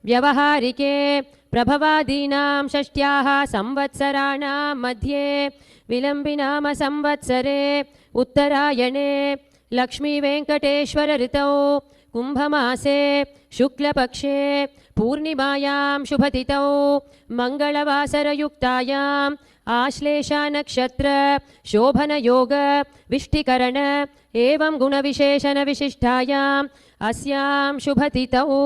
व्यवहारिके प्रभवादीनां षष्ट्याः संवत्सराणां मध्ये विलम्बिनाम संवत्सरे उत्तरायणे लक्ष्मीवेङ्कटेश्वर ऋतौ कुम्भमासे शुक्लपक्षे पूर्णिमायां शुभतिथौ मङ्गलवासरयुक्तायाम् आश्लेषा नक्षत्र शोभनयोग विष्टिकरण एवं गुणविशेषण विशिष्टायाम् अस्यां शुभतिथौ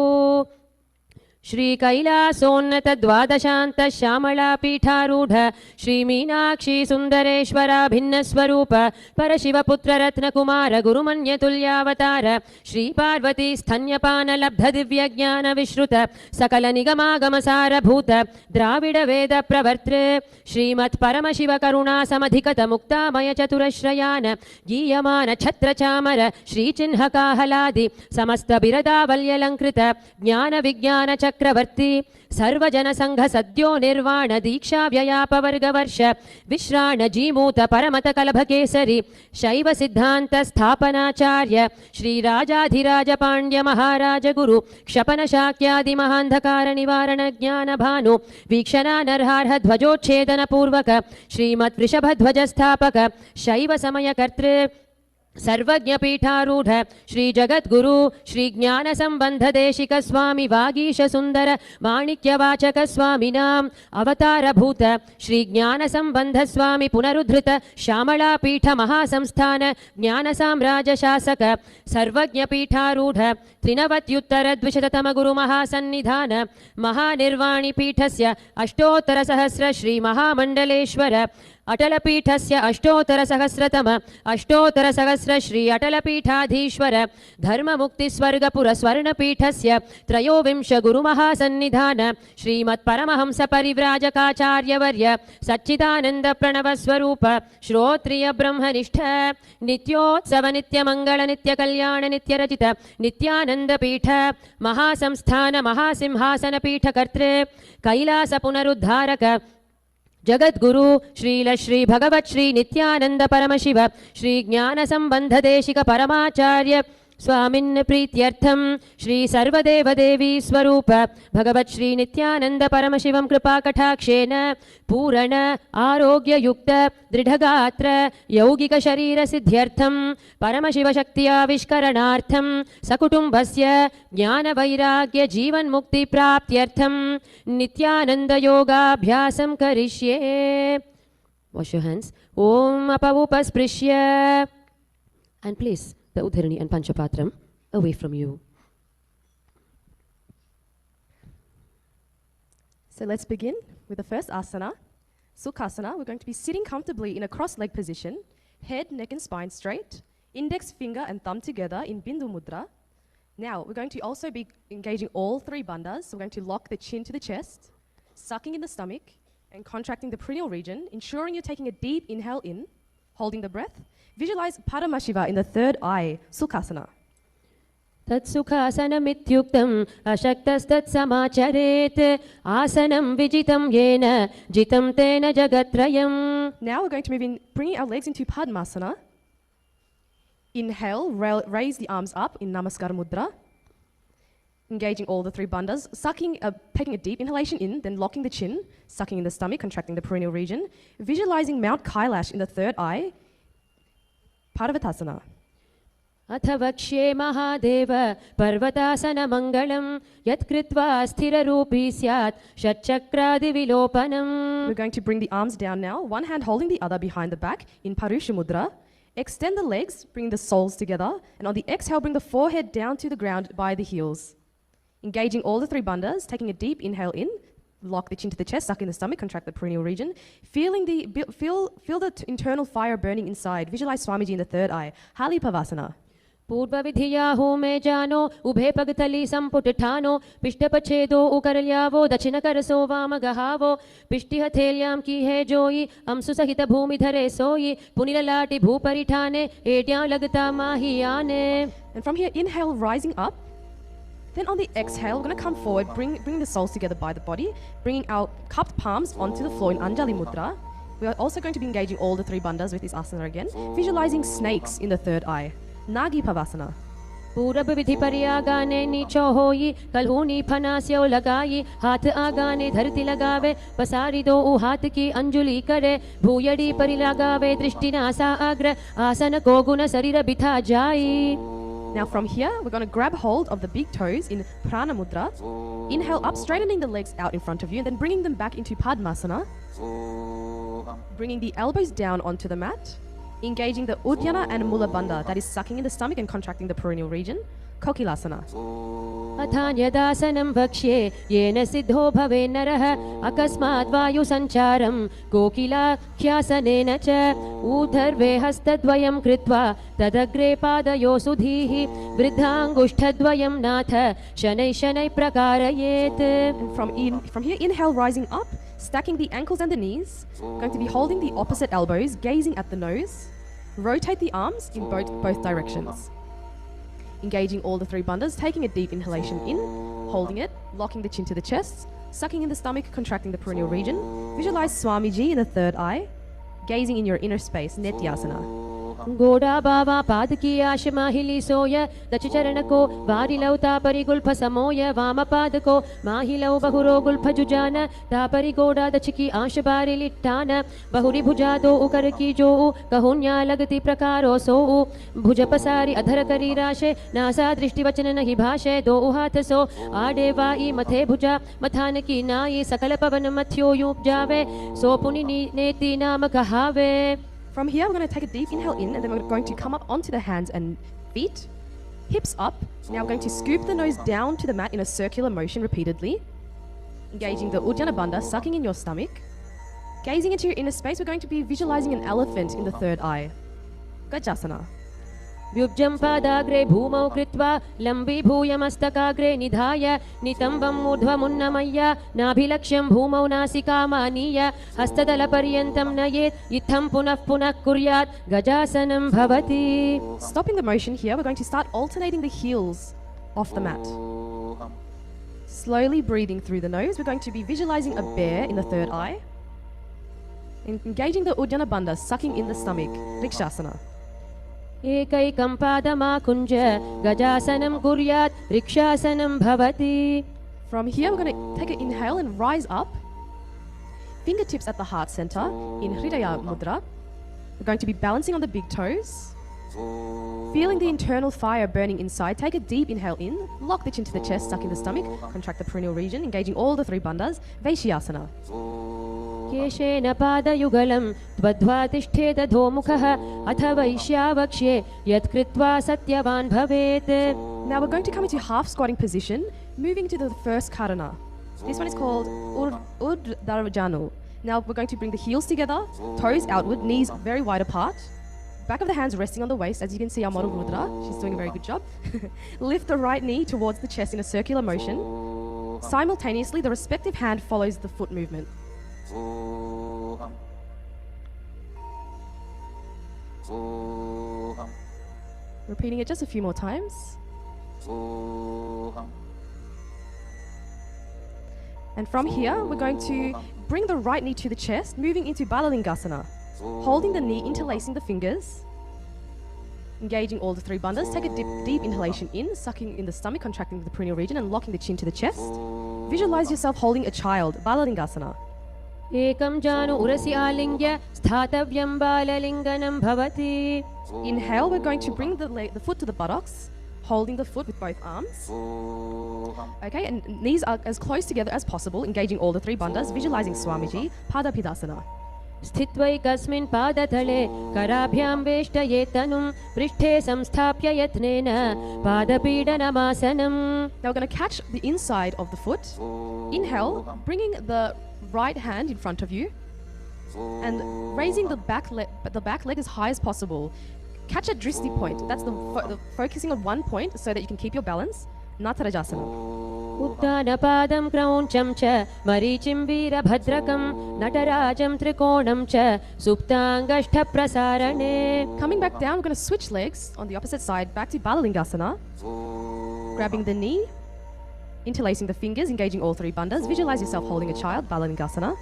श्री कैलासोन्नत द्वादशान्त श्यामला पीठारूढ़ श्री मीनाक्षी सुंदरेश्वरा भिन्न स्वरूप परशिवपुत्र रत्नकुमार गुरुमन्यतुल्यावतार श्री पार्वती स्तन्यपान लब्ध दिव्य ज्ञान विश्रुत सकल निगमागम सारभूत द्राविड वेद प्रवर्तृ श्रीमत् परमशिव करुणा समधिकत मुक्तामय चतुरश्रयान गीयमान छत्र चामर श्री चिन्ह काहलादि समस्त बिरदावल्यलंकृत ज्ञान विज्ञान चक्रवर्ती सर्वजन संघ सद्यो निर्वाण दीक्षा व्ययापवर्ग वर्ष विश्राण जीमूत परमत कलभ केसरी शैव सिद्धांत स्थापनाचार्य श्री राजाधिराज पांड्य महाराज गुरु क्षपन शाक्यादि महांधकार निवारण ज्ञान भानु वीक्षणा नरहार्ह ध्वजोच्छेदन पूर्वक श्रीमत् वृषभ ध्वज स्थापक शैव समय कर्तृ सर्वज्ञ पीठारूढ़ श्री जगद्गुरु श्री ज्ञान संबंध देशिक स्वामी वागीश सुंदर माणिक्य वाचक स्वामिनाम अवतार भूत श्री ज्ञान संबंध स्वामी पुनरुद्धृत श्यामला पीठ महासंस्थान ज्ञान साम्राज्य शासक सर्वज्ञ पीठारूढ़ त्रिनवत्युत्तर द्विशततम गुरु महासन्निधान महानिर्वाणी पीठस्य अष्टोत्तर सहस्र श्री महामंडलेश्वर अटलपीठस्य अष्टोत्तर सहस्रतम अष्टोत्तर सहस्र श्री अटलपीठाधीश्वर धर्ममुक्तिस्वर्गपुर स्वर्णपीठस्य त्रयोविंश गुरुमहासन्निधान श्रीमत् परमहंस परिव्राजकाचार्यवर्य सच्चिदानंद प्रणव स्वरूप श्रोत्रिय ब्रह्मनिष्ठ नित्योत्सव नित्यमंगल नित्य कल्याण नित्यरचित नित्यानंद पीठ महासंस्थान महासिंहासन पीठ कर्तृ कैलास पुनरुद्धारक जगद्गुरु श्रील श्री भगवत श्री नित्यानंद परमशिव श्री ज्ञान संबंध देशिक परमाचार्य स्वामिन् प्रीत्यर्थम श्री सर्वदेव देवी स्वरूप भगवत श्री नित्यानंद परमशिवं कृपा कटाक्षेन पूर्ण आरोग्य युक्त दृढ़गात्र यौगिक शरीर सिद्ध्यर्थम परमशिव शक्ति आविष्करणार्थम सकुटुंबस्य ज्ञान वैराग्य जीवन मुक्ति प्राप्त्यर्थम नित्यानंद योगाभ्यासं करिष्ये. Wash your hands. Om apavupasprishya. And please the Udharini and Panchapatram away from you. So let's begin with the first asana, Sukhasana. We're going to be sitting comfortably in a cross-leg position, head, neck and spine straight, index finger and thumb together in Bindu Mudra. Now we're going to also be engaging all three bandhas. So we're going to lock the chin to the chest, sucking in the stomach and contracting the perineal region, ensuring you're taking a deep inhale in, holding the breath. Visualize Paramashiva in the third eye, Sukhasana. Tatsukhasanamityuktam ashaktastat asanam vijitam yena jitam tena jagatrayam. Now we're going to move in, bringing our legs into Padmasana. Inhale, raise the arms up in Namaskar Mudra. Engaging all the three bandhas, taking a deep inhalation in, then locking the chin, sucking in the stomach, contracting the perineal region. Visualizing Mount Kailash in the third eye, Parvatasana. Athavakshe Mahadeva Parvatasana Mangalam Yat Kritva Sthira Rupi Syat Shatchakradi Vilopanam. We're going to bring the arms down now, one hand holding the other behind the back in Parusha Mudra. Extend the legs, bring the soles together, and on the exhale, bring the forehead down to the ground by the heels. Engaging all the three bandhas, taking a deep inhale in, lock the chin to the chest, suck in the stomach, contract the perineal region. Feel the internal fire burning inside. Visualize Swamiji in the third eye. Hali Pavasana. Purva vidhiya home jano ubhe pagtali samputthano pishtapachhedo ukaryavo dachinakaraso vamagahavo pishtihathelyam ki hai joyi amsu sahita bhumi dhare soyi punilalati bhuparithane edya lagta mahiyane. And from here, inhale, rising up. Then on the exhale, we're going to come forward, bring the soles together by the body, bringing our cupped palms onto the floor in Anjali Mudra. We are also going to be engaging all the three bandhas with this asana again, visualizing snakes in the third eye. Nagi Pavasana. पूरब विधि पर्यागाने नीचो होई कलहूनी फनास्यो लगाई हाथ आगाने धरती लगावे पसारी दो हाथ की अंजुली करे भूयड़ी परि लगावे दृष्टि नासा अग्र आसन को गुण शरीर बिथा जाई. Now from here, we're going to grab hold of the big toes in Prana Mudra. Inhale up, straightening the legs out in front of you, and then bringing them back into Padmasana. Bringing the elbows down onto the mat. Engaging the Uddiyana and Mula Bandha, that is sucking in the stomach and contracting the perineal region. Kokilasana. अथान्यदासनं वक्ष्ये येन सिद्धो भवे नरः अकस्मात् वायु संचारं कोकिलाख्यासनेन च ऊर्ध्वे हस्तद्वयं कृत्वा तदग्रे पादयो सुधीः वृद्धाङ्गुष्ठद्वयं नाथ शनैः शनैः प्रकारयेत्. And from here, inhale, rising up, stacking the ankles and the knees. Going to be holding the opposite elbows, gazing at the nose. Rotate the arms in both directions. Engaging all the three bandhas, taking a deep inhalation in, holding it, locking the chin to the chest, sucking in the stomach, contracting the perineal region. Visualize Swamiji in the third eye, gazing in your inner space, Nithyananda. गोड़ा बावा पाद की आश माहिली सोय दच चरण को वारिलौ तापरि Gulf समोय वाम पाद को माहिलौ बहुरो Gulf जुजान तापरि गोड़ा दच की आश बारि लिट्टान बहुरी भुजा दो उकर की जो कहुन्या लगती प्रकारो सो भुज पसारी अधर करी राशे नासा दृष्टि वचन नहीं भाषे दो हाथ सो आडे वाई मथे भुजा मथान की नाई सकल पवन मथ्यो यूप जावे सो पुनि नेति नाम कहावे. From here, we're going to take a deep inhale in, and then we're going to come up onto the hands and feet, hips up. Now we're going to scoop the nose down to the mat in a circular motion repeatedly. Engaging the Uddiyana Bandha, sucking in your stomach. Gazing into your inner space, we're going to be visualizing an elephant in the third eye. Gajasana. व्युब्जं पादाग्रे भूमौ कृत्वा लम्बीभूय मस्तकाग्रे निधाय नितम्बम् ऊर्ध्वमुन्नमय्य नाभिलक्ष्यं भूमौ नासिकामानीय हस्तदलपर्यन्तं नयेत् इत्थं पुनः पुनः कुर्यात् गजासनं भवति. Stopping the motion here, we're going to start alternating the heels off the mat. Slowly breathing through the nose, we're going to be visualizing a bear in the third eye. Engaging the Uddiyana Bandha, sucking in the stomach, Rikshasana. एकैकं पादमाकुञ्ज गजासनं कुर्यात् रिक्षासनं भवति. From here, we're going to take an inhale and rise up. Fingertips at the heart center in Hridaya Mudra. We're going to be balancing on the big toes. Feeling the internal fire burning inside, take a deep inhale in, lock the chin to the chest, suck in the stomach, contract the perineal region, engaging all the three bandhas, Vaishyasana. केशेन पादयुगलं त्वद्ध्वा तिष्ठेद धोमुखः अथ वैश्यावक्ष्ये यत्कृत्वा सत्यवान् भवेत्. Now we're going to come into half squatting position, moving to the first karana. This one is called Uddharajanu. Now we're going to bring the heels together, toes outward, knees very wide apart. Back of the hands resting on the waist. As you can see, our model Rudra, she's doing a very good job. Lift the right knee towards the chest in a circular motion. Simultaneously, the respective hand follows the foot movement. Repeating it just a few more times. And from here, we're going to bring the right knee to the chest, moving into Balalingasana. Holding the knee, interlacing the fingers. Engaging all the three bandhas. Take a deep inhalation in, sucking in the stomach, contracting the perineal region, and locking the chin to the chest. Visualize yourself holding a child, Balalingasana. एकं जानु उरसि आलिङ्ग्य स्थातव्यं बाललिङ्गनं भवति. Inhale, we're going to bring the foot to the buttocks, holding the foot with both arms. Okay, and knees are as close together as possible, engaging all the three bandhas, visualizing Swamiji, Padapidasana. स्थित्वैकस्मिन् पादतले कराभ्यां वेष्टये तनुं पृष्ठे संस्थाप्य यत्नेन पादपीडनमासनम्. Now we're going to catch the inside of the foot. Inhale, bringing the right hand in front of you and raising the back leg as high as possible. Catch a dristi point. That's the focusing on one point so that you can keep your balance. Natarajasana. उत्तानपादं क्रौञ्चं च मरीचिं वीरभद्रकं नटराजं त्रिकोणं च सुप्ताङ्गष्ठप्रसारणे. Coming back down, we're going to switch legs on the opposite side back to Balalingasana. Grabbing the knee, interlacing the fingers, engaging all three bandhas. Visualize yourself holding a child, Balalingasana.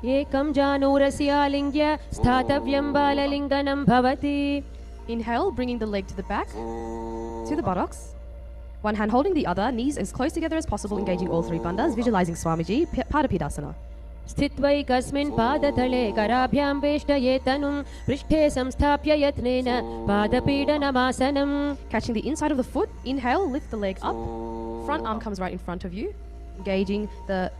ekam janurasyalinggya sthathavyam balalinganam bhavati. Inhale, bringing the leg to the back, to the buttocks. One hand holding the other, knees as close together as possible, engaging all three bandhas, visualizing Swamiji, Padapidasana. स्थित्वैकस्मिन् पादतले कराभ्यां वेष्टये तनुं पृष्ठे संस्थाप्य यत्नेन पादपीडनमासनम्. Catching the inside of the foot, inhale, lift the leg up. Front arm comes right in front of you, engaging the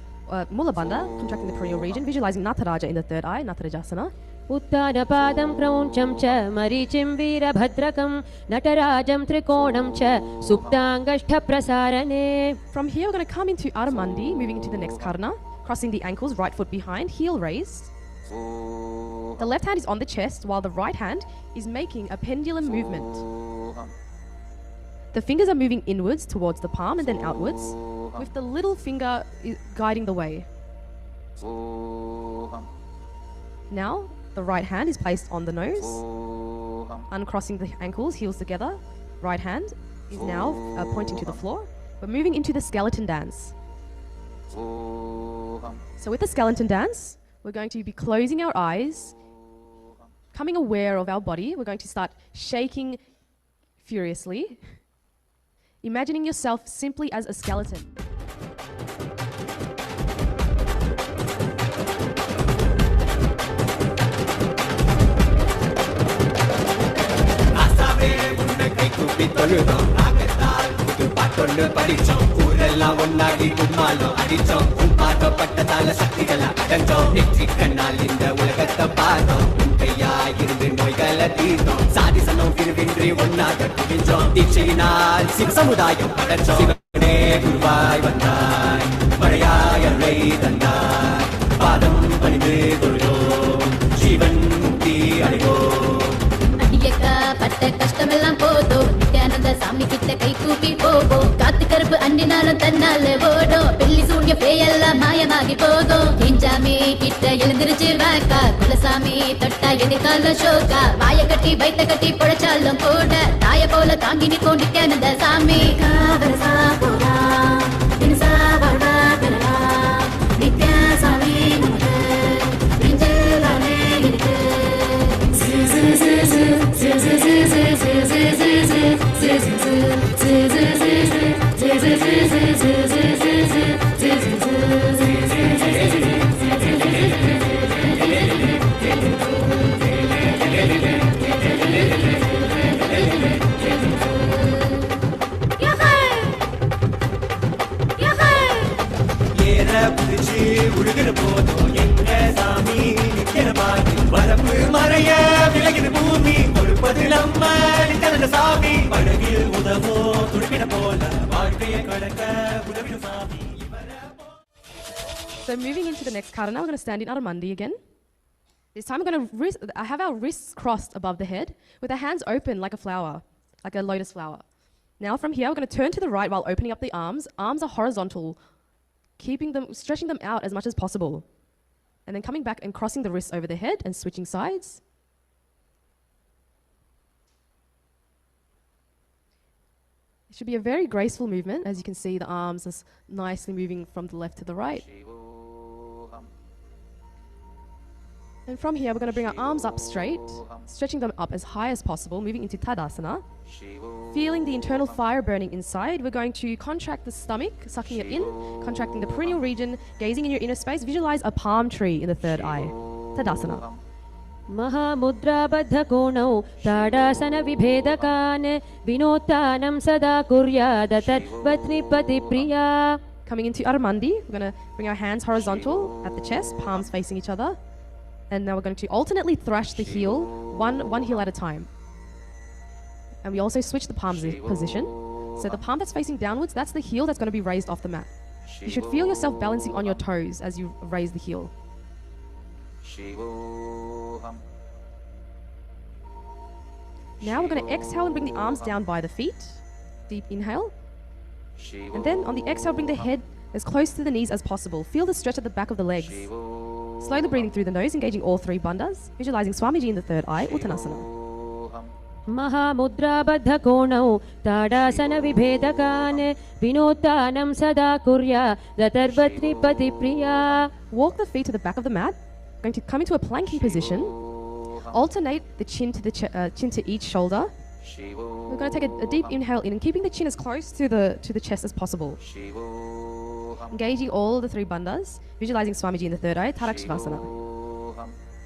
Mula Bandha, contracting the perineal region, visualizing Nataraja in the third eye, Natarajasana. उत्तानपादं क्रौञ्चं च मरीचिं वीरभद्रकं नटराजं त्रिकोणं च सुप्ताङ्गष्ठप्रसारणे. From here, we're going to come into Aramandi, moving into the next karna, crossing the ankles, right foot behind, heel raised. The left hand is on the chest, while the right hand is making a pendulum movement. The fingers are moving inwards towards the palm and then outwards, with the little finger guiding the way. Now, the right hand is placed on the nose, uncrossing the ankles, heels together. Right hand is now pointing to the floor. We're moving into the skeleton dance. So with the skeleton dance, we're going to be closing our eyes, becoming aware of our body. We're going to start shaking furiously, imagining yourself simply as a skeleton. கஷ்டமெல்லாம் போதும் நித்யானந்த சாமி கிட்ட கை கூப்பி போவோம் காத்து கருப்பு அண்டினாலும் தன்னால ஓடும் பெல்லி சூன்ய பேயெல்லாம் மாயமாகி போகும் கெஞ்சாமி கிட்ட எழுந்திருச்சு வாக்கா குலசாமி தொட்டா எதிர்கால ஷோக்கா வாய கட்டி வைத்த கட்டி பொழைச்சாலும் கூட தாய போல தாங்கி நிற்கும் நித்யானந்த சாமி காவரசா போரா தினசா வாழ்வா பெறலா நித்யா சாமி நமக்கு நெஞ்சிலானே இருக்கு So moving into the next karana, we're going to stand in Aramandi again. This time we're going to have our wrists crossed above the head with our hands open like a flower, like a lotus flower. Now from here, we're going to turn to the right while opening up the arms. Arms are horizontal, stretching them out as much as possible. And then coming back and crossing the wrists over the head and switching sides. It should be a very graceful movement. As you can see, the arms are nicely moving from the left to the right. And from here, we're going to bring our arms up straight, stretching them up as high as possible, moving into Tadasana. Feeling the internal fire burning inside, we're going to contract the stomach, sucking it in, contracting the perineal region, gazing in your inner space. Visualize a palm tree in the third eye. Tadasana. महामुद्राबद्धकोणौ ताडासनविभेदकान् विनोत्तानं सदा कुर्याद तद्वत्निपतिप्रिया. Coming into Aramandi, we're going to bring our hands horizontal at the chest, palms facing each other. And now we're going to alternately thrash the heel, one heel at a time. And we also switch the palms position. So the palm that's facing downwards, that's the heel that's going to be raised off the mat. You should feel yourself balancing on your toes as you raise the heel. Now we're going to exhale and bring the arms down by the feet. Deep inhale. And then on the exhale, bring the head as close to the knees as possible. Feel the stretch at the back of the legs. Slowly breathing through the nose, engaging all three bandhas. Visualizing Swamiji in the third eye, Uttanasana. महामुद्राबद्धकोणौ ताडासनविभेदकान् विनोत्तानं सदा कुर्या दतर्वत्निपतिप्रिया. Walk the feet to the back of the mat. going to come into a planking position. Alternate the chin to the chin to each shoulder. We're going to take a deep inhale in and keeping the chin as close to the chest as possible. Engaging all the three bandhas. Visualizing Swamiji in the third eye. Tarakshivasana.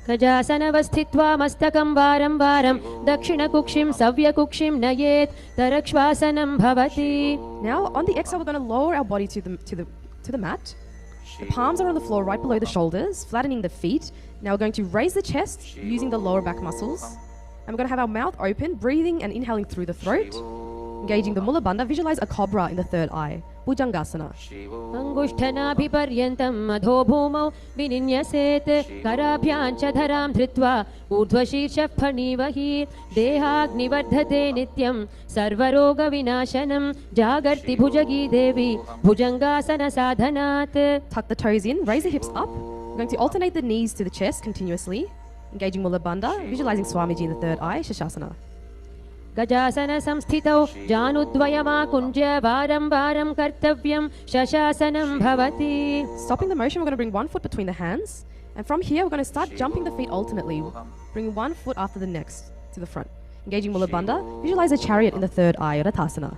गजासनवस्थित्वा मस्तकं वारं वारं दक्षिणकुक्षिं सव्यकुक्षिं नयेत् तरक्श्वासनं भवति. Now on the exhale, we're going to lower our body to the mat. The palms are on the floor right below the shoulders, flattening the feet. Now we're going to raise the chest using the lower back muscles. And we're going to have our mouth open, breathing and inhaling through the throat. Engaging the Mula Bandha, visualize a cobra in the third eye. Bhujangasana. अंगुष्ठनाभिपर्यन्तं मधो भूमौ विनिन्यसेत् कराभ्यां च धरां धृत्वा ऊर्ध्वशीर्षः फणीवहि देहाग्निवर्धते नित्यं सर्वरोगविनाशनं जागर्ति भुजगी देवी भुजंगासन साधनात्. Tuck the toes in, raise the hips up. We're going to alternate the knees to the chest continuously. Engaging Mula Bandha, visualizing Swamiji in the third eye, Shashasana. गजासन संस्थितौ जानुद्वयमाकुञ्ज्य वारं वारं कर्तव्यं शशासनं भवति. Stopping the motion, we're going to bring one foot between the hands. And from here, we're going to start jumping the feet alternately. Bring one foot after the next to the front. Engaging Mula Bandha, visualize a chariot in the third eye, Rathasana.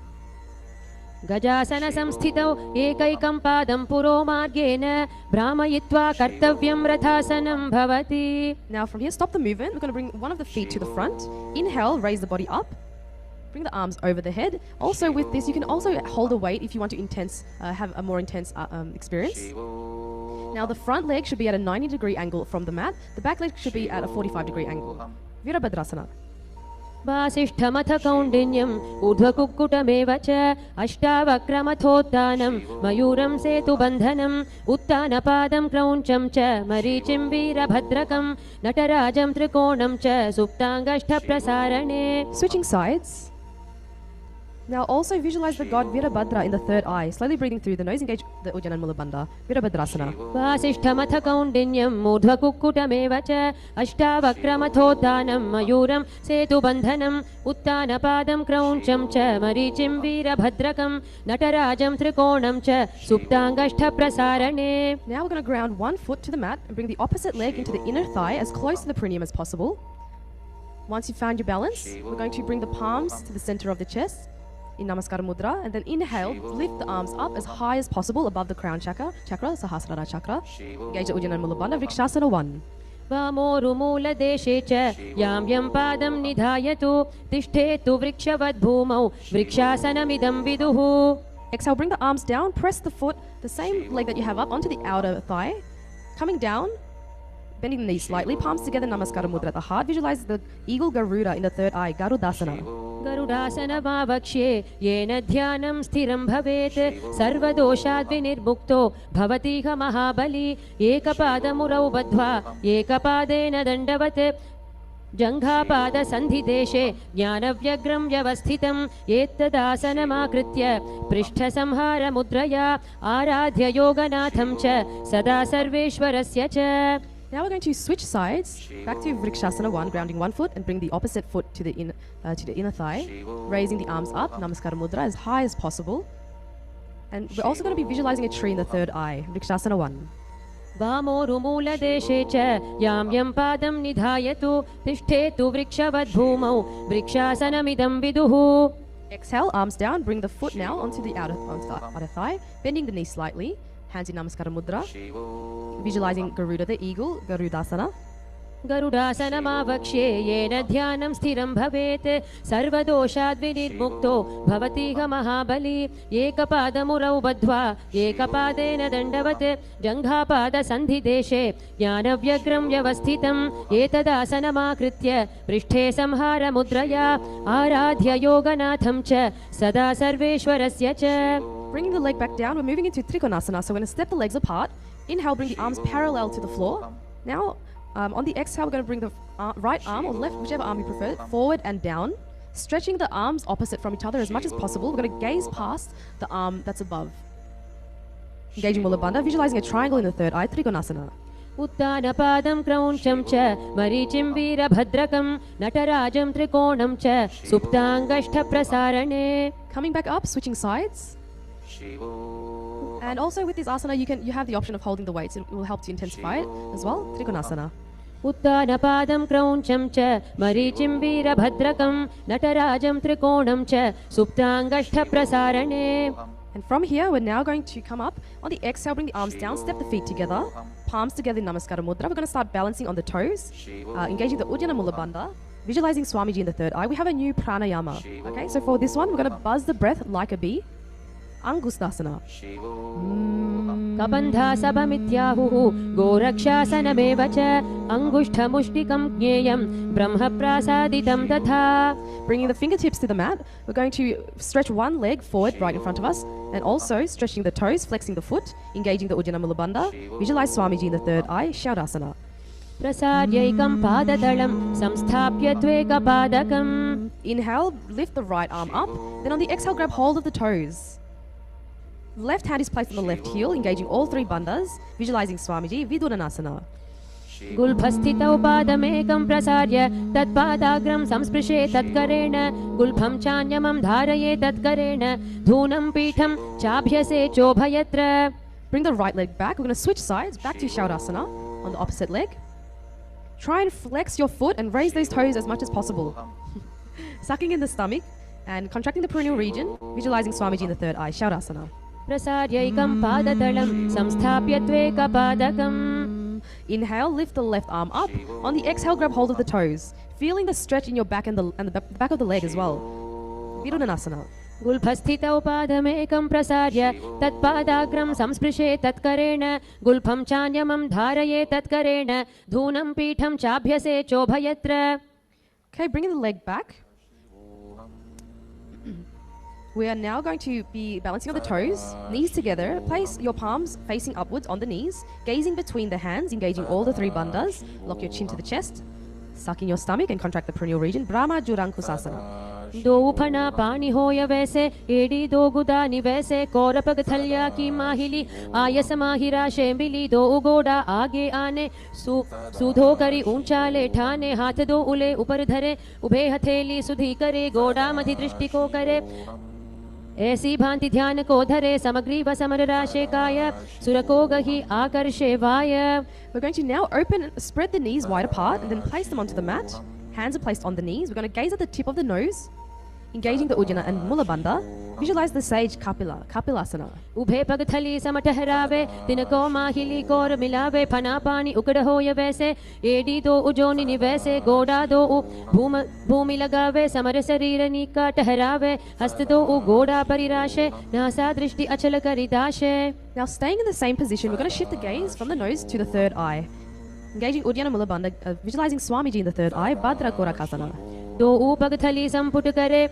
गजासन संस्थितौ एकैकं पादं पुरो मार्गेण भ्रामयित्वा कर्तव्यं रथासनं भवति. Now from here, stop the movement. We're going to bring one of the feet to the front. Inhale, raise the body up. Bring the arms over the head. Also with this, you can also hold a weight if you want to have a more intense experience. Now the front leg should be at a 90-degree angle from the mat. The back leg should be at a 45-degree angle. Virabhadrasana. वासिष्ठमथ कौण्डिन्यं ऊर्ध्वकुक्कुटमेव च अष्टावक्रमथोत्थानं मयूरं सेतुबन्धनम् उत्तानपादं क्रौञ्चं च मरीचिं वीरभद्रकं नटराजं त्रिकोणं च सुप्ताङ्गष्ठप्रसारणे. Switching sides. Now also visualize the god Virabhadra in the third eye. Slowly breathing through the nose, engage the Ujjayi and Mula Bandha. Virabhadrasana. वासिष्ठमथ कौण्डिन्यं ऊर्ध्वकुक्कुटमेव च अष्टावक्रमथोत्थानं मयूरं सेतुबन्धनम् उत्तानपादं क्रौञ्चं च मरीचिं वीरभद्रकं नटराजं त्रिकोणं च सुप्ताङ्गष्ठप्रसारणे. Now we're going to ground one foot to the mat and bring the opposite leg into the inner thigh as close to the perineum as possible. Once you've found your balance, we're going to bring the palms to the center of the chest in Namaskara Mudra, and then inhale, lift the arms up as high as possible above the crown chakra, Sahasrara chakra. Engage the Ujjayi and Mula Bandha, Vrikshasana 1. वामोरुमूलदेशे च यां यं पादं निधायतु तिष्ठेतु वृक्षवद्भूमौ वृक्षासनमिदं विदुः. Exhale, bring the arms down, press the foot, the same leg that you have up, onto the outer thigh. Coming down, bending the knees slightly, palms together, Namaskara Mudra at the heart. Visualize the eagle Garuda in the third eye, Garudasana. गरुडासनमावक्ष्ये येन ध्यानं स्थिरं भवेत् सर्वदोषाद् विनिर्मुक्तो भवतीह महाबली एकपादमुरौ बद्ध्वा एकपादेन दण्डवत् जङ्घापादसन्धिदेशे ज्ञानव्यग्रं व्यवस्थितं एतदासनमाकृत्य पृष्ठसंहारमुद्रया आराध्य योगनाथं च सदा सर्वेश्वरस्य च. Now we're going to switch sides, back to Vrikshasana 1, grounding one foot and bring the opposite foot to the inner thigh, raising the arms up, Namaskara Mudra, as high as possible. And we're also going to be visualizing a tree in the third eye, Vrikshasana 1. वामोरुमूलदेशे च यां यं पादं निधायतु तिष्ठेतु वृक्षवद्भूमौ वृक्षासनमिदं विदुः. Exhale, arms down, bring the foot now onto the outer thigh, bending the knee slightly, hands in Namaskara Mudra. Visualizing Garuda, the eagle, Garudasana. गरुडासनमावक्ष्ये येन ध्यानं स्थिरं भवेत् सर्वदोषाद् विनिर्मुक्तो भवतीह महाबली एकपादमुरौ बद्ध्वा एकपादेन दण्डवत् जङ्घापादसन्धिदेशे ज्ञानव्यग्रं व्यवस्थितं एतदासनमाकृत्य पृष्ठे संहारमुद्रया आराध्य योगनाथं च सदा सर्वेश्वरस्य च. Bringing the leg back down, we're moving into Trikonasana. So we're going to step the legs apart. Inhale, bring the arms parallel to the floor. Now, on the exhale, we're going to bring the right arm or left, whichever arm you prefer, forward and down, stretching the arms opposite from each other as much as possible. We're going to gaze past the arm that's above. Engaging Mula Bandha, visualizing a triangle in the third eye, Trikonasana. उत्तानपादं क्रौञ्चं च मरीचिं वीरभद्रकं नटराजं त्रिकोणं च सुप्ताङ्गष्ठप्रसारणे. Coming back up, switching sides. And also with this asana, you have the option of holding the weights. It will help to intensify it as well. Trikonasana. उत्तानपादं क्रौञ्चं च मरीचिं वीरभद्रकं नटराजं त्रिकोणं च सुप्ताङ्गष्ठप्रसारणे. And from here, we're now going to come up. On the exhale, bring the arms down, step the feet together, palms together in Namaskara Mudra. We're going to start balancing on the toes, engaging the Uddiyana Mula Bandha, visualizing Swamiji in the third eye. We have a new pranayama. Okay, so for this one, we're going to buzz the breath like a bee. Angustasana. कबन्धासभमित्याहुः गोरक्षासनमेव च अङ्गुष्ठमुष्टिकं ज्ञेयं ब्रह्मप्रासादितं तथा. Bringing the fingertips to the mat, we're going to stretch one leg forward right in front of us and also stretching the toes, flexing the foot, engaging the Uddiyana Mula Bandha. Visualize Swamiji in the third eye, Shaurasana. प्रसार्यैकं पादतलं संस्थाप्य त्वेकपादकम्. Inhale, lift the right arm up. Then on the exhale, grab hold of the toes. Left hand is placed on the left heel, engaging all three bandhas. Visualizing Swamiji, Vidurvanasana. गुल्फस्थितौ पादमेकं प्रसार्य तत्पादाग्रं संस्पृशे तत्करेण गुल्फं चान्यमं धारये तत्करेण धूनं पीठं चाभ्यसे चोभयत्र. Bring the right leg back. We're going to switch sides, back to Shaurasana on the opposite leg. Try and flex your foot and raise those toes as much as possible. Sucking in the stomach and contracting the perineal region. Visualizing Swamiji in the third eye, Shaurasana. प्रसार्यैकं पादतलं संस्थाप्य त्वेकपादकम्. Inhale, lift the left arm up. On the exhale, grab hold of the toes, feeling the stretch in your back and the back of the leg as well. Virudhanasana. गुल्फस्थितौ पादमेकं प्रसार्य तत्पादाग्रं संस्पृशे तत्करेण गुल्फं चान्यमं धारये तत्करेण धूनं पीठं चाभ्यसे चोभयत्र. Okay, bringing the leg back. We are now going to be balancing on the toes, knees together. Place your palms facing upwards on the knees, gazing between the hands, engaging all the three bandhas. Lock your chin to the chest, suck in your stomach and contract the perineal region. Brahma Jurankusasana. दो फना पानी होय वैसे AD दो गुदानी वैसे कौरपग थल्या की माहिली आयस माहिरा शेंबिली दो उगोड़ा आगे आने सुधो करी ऊंचाले ठाने हाथ दो उले ऊपर धरे उभे हथेली सुधी करे गोड़ा मधि दृष्टि को करे ऐसी भांति ध्यान को धरे समग्रीव समर राशे काय सुर को गही आकर्षे वाय. We're going to now spread the knees wide apart and then place them onto the mat. Hands are placed on the knees. We're going to gaze at the tip of the nose, engaging the Uddiyana and Mula Bandha. Visualize the sage Kapilasana. उभे पग थली सम ठहरावे तिनको माहिली core मिलावे फना पानी उकड़ होय वैसे AD दो उजोनी निवैसे गोड़ा दो भूमि लगावे समर शरीर नीका ठहरावे हस्त दो गोड़ा परिराशे नासा दृष्टि अचल करिदाशे. Now staying in the same position, we're going to shift the gaze from the nose to the third eye. Engaging Uddiyana Mula Bandha, visualizing Swamiji in the third eye, Bhadra Korakasana. दो पग थली संपुट करे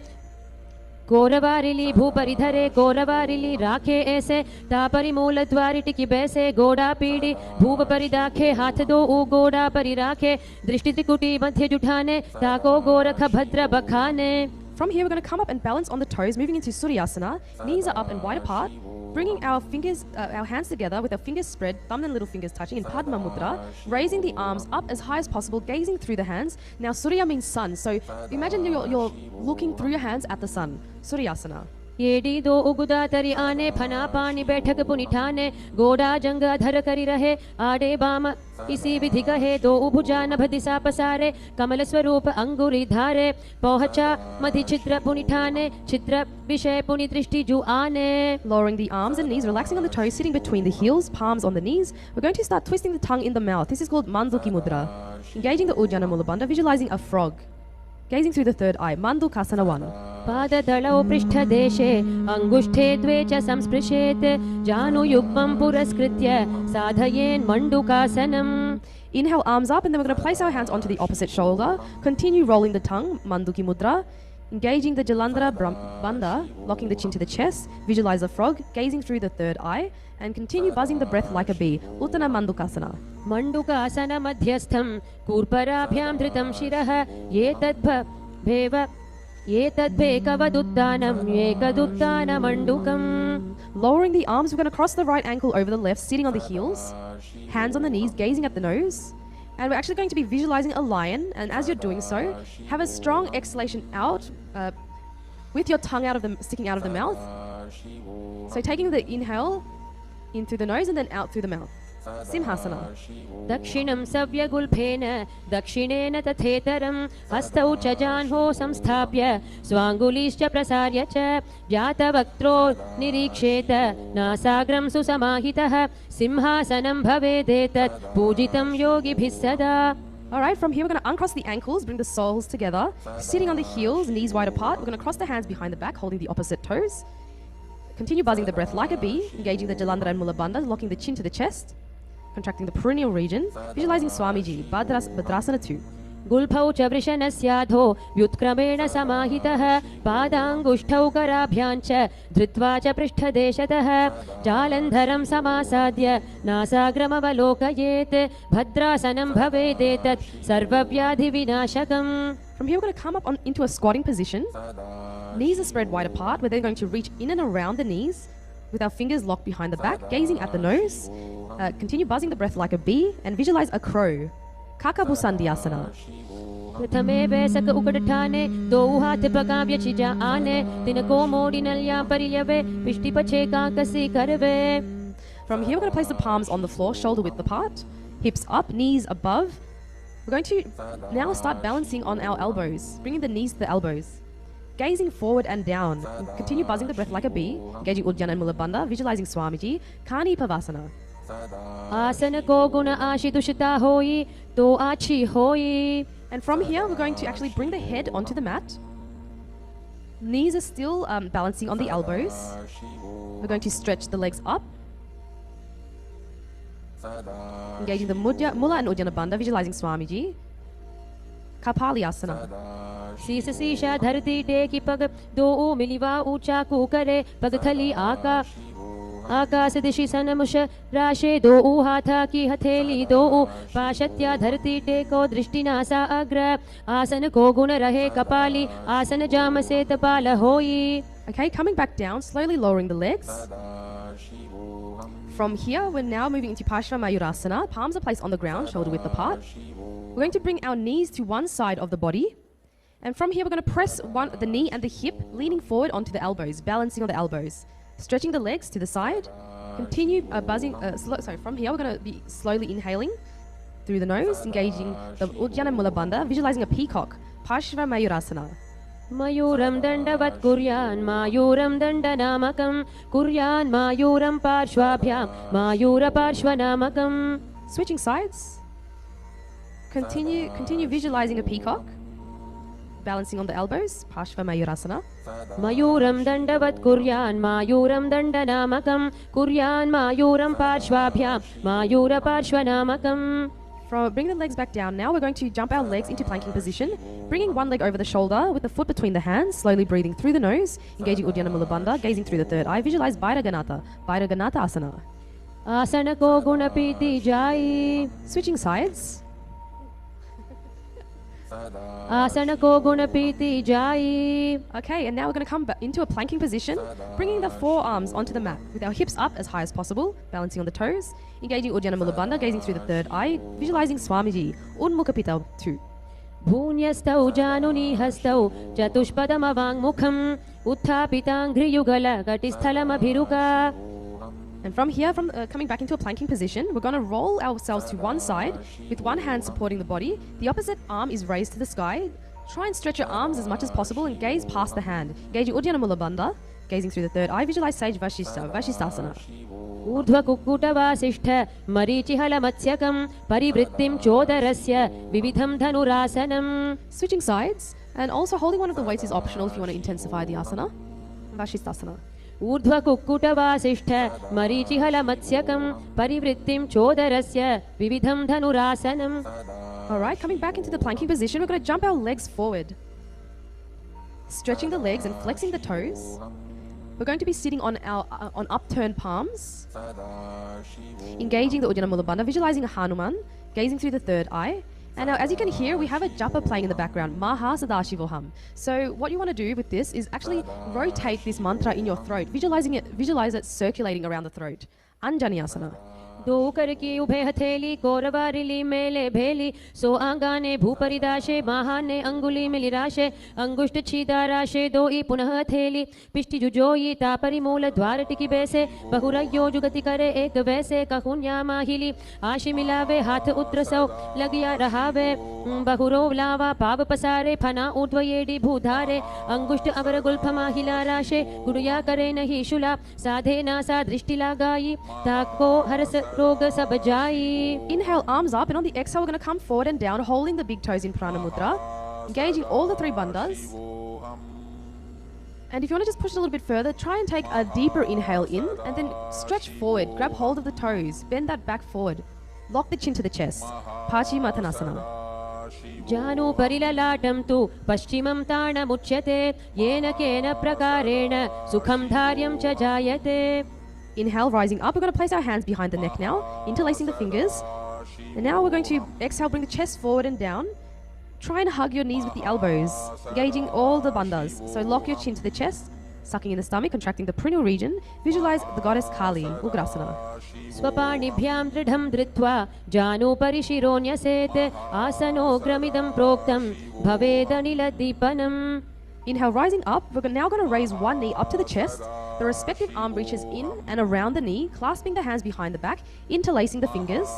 कोरवारिली भूपरिधरे कोरवारिली राखे ऐसे तापरि मूल द्वारि टिकी बैसे गोड़ा पीड़ी भूप परिदाखे हाथ दो गोड़ा परि राखे दृष्टि त्रिकुटी मध्य जुठाने ताको गोरख भद्र बखाने. From here, we're going to come up and balance on the toes, moving into Suryasana. Knees are up and wide apart. Bringing our hands together with our fingers spread, thumb and little fingers touching in Padma Mudra, raising the arms up as high as possible, gazing through the hands. Now Surya means sun, so imagine you're looking through your hands at the sun. Suryasana. येडी दो उगुदा तरी आने फना पानी बैठक पुनिठाने गोड़ा जंग अधर करी रहे आडे बाम इसी विधि कहे दो उभुजा नभ दिशा पसारे कमल स्वरूप अंगुरी धारे पहुंचा मधि छिद्र पुनिठाने छिद्र विषय पुनि दृष्टि जु आने. Lowering the arms and knees, relaxing on the toes, sitting between the heels, palms on the knees. We're going to start twisting the tongue in the mouth. This is called Manduki Mudra. Engaging the Uddiyana Mula Bandha, visualizing a frog. Gazing through the third eye, Mandukasana 1. पादतलौ पृष्ठदेशे अङ्गुष्ठे द्वे च संस्पृशेत् जानुयुग्मं पुरस्कृत्य साधयेन् मण्डुकासनम्. Inhale, arms up, and then we're going to place our hands onto the opposite shoulder. Continue rolling the tongue, Manduki Mudra. Engaging the Jalandhara Bandha, locking the chin to the chest. Visualize a frog, gazing through the third eye. And continue buzzing the breath like a bee. Uttana Mandukasana. मण्डुकासन मध्यस्थं कूर्पराभ्यां धृतं शिरः ये तद्भेकवदुत्तानं एकदुत्तानमण्डुकम्. Lowering the arms, we're going to cross the right ankle over the left, sitting on the heels, hands on the knees, gazing at the nose. And we're actually going to be visualizing a lion. And as you're doing so, have a strong exhalation out with your tongue sticking out of the mouth. So taking the inhale, In through the nose and then out through the mouth. Simhasana. दक्षिणं सव्यगुल्फेन दक्षिणेन तथेतरं हस्तौ च जाह्नौ संस्थाप्य स्वाङ्गुलीश्च प्रसार्य च जातवक्त्रो निरीक्षेत नासाग्रं सुसमाहितः सिंहासनं भवेदेतत् पूजितं योगिभिः सदा. Alright, from here we're going to uncross the ankles, bring the soles together, sitting on the heels, knees wide apart. We're going to cross the hands behind the back, holding the opposite toes. Continue buzzing the breath like a bee, engaging the Jalandhara and Mula Bandhas, locking the chin to the chest, contracting the perineal region, visualizing Swamiji, Bhadrasana 2. गुल्फौ च वृषणस्याधो व्युत्क्रमेण समाहितः पादाङ्गुष्ठौ कराभ्यां च धृत्वा च पृष्ठदेशतः जालन्धरं समासाद्य नासाग्रमवलोकयेत् भद्रासनं भवेदेतत् सर्वव्याधिविनाशकम्. From here we're going to come up into a squatting position. Knees are spread wide apart. We're then going to reach in and around the knees with our fingers locked behind the back, gazing at the nose. Continue buzzing the breath like a bee and visualize a crow. Kakabusandhyasana. प्रथमे वैसक उकडठाने दो हाथ पकाव्य छिजा आने तिनको मोड़ी नलिया परियवे पिष्टि पछे काकसी करवे. From here we're going to place the palms on the floor, shoulder width apart, hips up, knees above. We're going to now start balancing on our elbows, bringing the knees to the elbows. Gazing forward and down. Continue buzzing the breath like a bee, engaging Uddiyana and Mula Bandha, visualizing Swamiji, Kani Pavasana. आसन को गुण आशितुषिता होई तो आछी होई. And from here, we're going to actually bring the head onto the mat. Knees are still balancing on the elbows. We're going to stretch the legs up. Engaging the Mula and Uddiyana Bandha, visualizing Swamiji. Kapalyasana. शीस शीशा धरती टेकी पग दो मिलिवा ऊंचा कुकरे पगथली आकाश दिशि सनमुष राशे दो हाथा की हथेली दो पाशत्या धरती टेको दृष्टिनासा अग्र आसन को गुण रहे कपाली आसन जाम से तपाल होई. Okay, coming back down, slowly lowering the legs. From here, we're now moving into Parshva Mayurasana. Palms are placed on the ground, shoulder width apart. We're going to bring our knees to one side of the body. And from here, we're going to press the knee and the hip, leaning forward onto the elbows, balancing on the elbows. Stretching the legs to the side. Continue buzzing. From here, we're going to be slowly inhaling through the nose, engaging the Uddiyana Mula Bandha, visualizing a peacock. Parshva Mayurasana. मयूरं दण्डवत् कुर्यान् मायूरं दण्डनामकं कुर्यान् मायूरं पार्श्वाभ्यां मायूरपार्श्वनामकम्. Switching sides. Continue visualizing a peacock. Balancing on the elbows, Parshva Mayurasana. मयूरं दण्डवत् कुर्यान् मायूरं दण्डनामकं कुर्यान् मायूरं पार्श्वाभ्यां मायूरपार्श्वनामकम्. Bring the legs back down. Now we're going to jump our legs into planking position, bringing one leg over the shoulder with the foot between the hands, slowly breathing through the nose, engaging Uddiyana Mula Bandha, gazing through the third eye. Visualize Bhairaganatha Asana. आसन को गुण पीति जाई. Switching sides. आसन को गुण पीति जाई. Okay, and now we're going to come back into a planking position, bringing the forearms onto the mat with our hips up as high as possible, balancing on the toes, engaging Uddiyana Mula Bandha, gazing through the third eye, visualizing Swamiji, Unmukapita 2. भून्यस्तौ जानुनी हस्तौ चतुष्पदमवाङ्मुखम् उत्थापिताङ्घ्रियुगल घटिस्थलमभिरुका. And from here, coming back into a planking position, we're going to roll ourselves to one side with one hand supporting the body. The opposite arm is raised to the sky. Try and stretch your arms as much as possible and gaze past the hand. Engaging Uddiyana Mula Bandha, gazing through the third eye. Visualize Sage Vashisthasana. ऊर्ध्व कुक्कुटवासिष्ठ मरीचिहल मत्स्यकं परिवृत्तिं चोदरस्य विविधं धनुरासनम्. Switching sides, and also holding one of the weights is optional if you want to intensify the asana. Vashisthasana. ऊर्ध्व कुक्कुटवासिष्ठ मरीचिहल मत्स्यकं परिवृत्तिं चोदरस्य विविधं धनुरासनम्. Alright, coming back into the planking position, we're going to jump our legs forward. Stretching the legs and flexing the toes. We're going to be sitting on our on upturned palms. Engaging the Uddiyana Mula Bandha, visualizing a Hanuman, gazing through the third eye. And now, as you can hear, we have a japa playing in the background, Maha Sadashivoham. So what you want to do with this is actually rotate this mantra in your throat, visualize it circulating around the throat. Anjaneyasana. दो कर की उभे हथेली कोरवारिली मेले भेली सो आंगाने भूपरिदाशे महाने अंगुली मिलिराशे अंगुष्ठ छीदाराशे दो ई पुनः हथेली पिष्टि जुजोई तापरि मूल द्वार टिकी बैसे बहुरयो जुगति करे एक वैसे कहुन्या माहिली आशि मिलावे हाथ उत्र सौ लगिया रहावे बहुरो लावा पाव पसारे फना ऊर्ध्वयेडी भूधारे अंगुष्ठ अवर गुल्फ माहिला राशे गुरुया करे नहीं शुला साधे नासा दृष्टि लगाई ताको हरस रोग सब जाई. Inhale, arms up, and on the exhale, we're going to come forward and down, holding the big toes in Prana Mudra, engaging all the three bandhas. And if you want to just push it a little bit further, try and take a deeper inhale in, and then stretch forward, grab hold of the toes, bend that back forward, lock the chin to the chest. Paschimottanasana. जानु परिललाटं तु पश्चिमं ताणमुच्यते येन केन प्रकारेण सुखं धार्यं च जायते. Inhale, rising up. We're going to place our hands behind the neck now, interlacing the fingers. And now we're going to exhale, bring the chest forward and down. Try and hug your knees with the elbows, engaging all the bandhas. So lock your chin to the chest, sucking in the stomach, contracting the perineal region. Visualize the goddess Kali, Ugrasana. स्वपाणिभ्यां दृढं धृत्वा जानुपरि शिरोन्यसेते आसनोग्रमिदं प्रोक्तं भवेदनिलदीपनम्. Inhale, rising up. We're now going to raise one knee up to the chest. The respective arm reaches in and around the knee, clasping the hands behind the back, interlacing the fingers,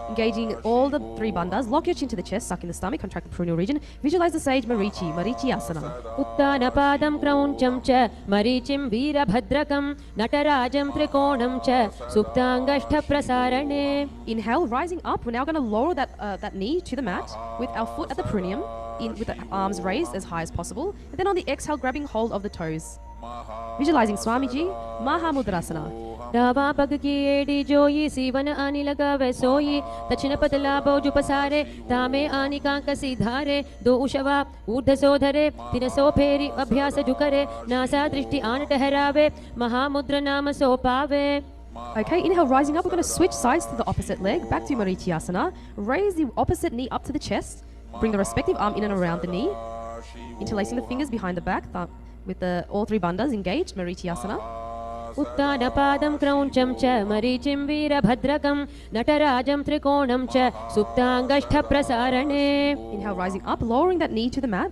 engaging all the three bandhas. Lock your chin to the chest, suck in the stomach, contract the perineal region. Visualize the sage Marichi, Marichi Asana. उत्तानपादं क्रौञ्चं च मरीचिं वीरभद्रकं नटराजं त्रिकोणं च सुप्ताङ्गष्ठप्रसारणे. Inhale, rising up. We're now going to lower that knee to the mat with our foot at the perineum, with the arms raised as high as possible. And then on the exhale, grabbing hold of the toes. Visualizing Swamiji, Mahamudrasana. डावा पग की AD जोई सीवन आनी लगावे सोई दक्षिण पतला बोजु पसारे तामे आनी कांकसी धारे दो उशवा ऊर्ध सोधरे तीन सो फेरी अभ्यास जुकरे नासा दृष्टि आन ठहरावे महामुद्र नाम सो पावे. Okay, inhale, rising up. We're going to switch sides to the opposite leg, back to Marityasana. Raise the opposite knee up to the chest. Bring the respective arm in and around the knee, interlacing the fingers behind the back with all three bandhas engaged, Marityasana. उत्तानपादं क्रौञ्चं च मरीचिं वीरभद्रकं नटराजं त्रिकोणं च सुप्ताङ्गष्ठप्रसारणे. Inhale, rising up, lowering that knee to the mat.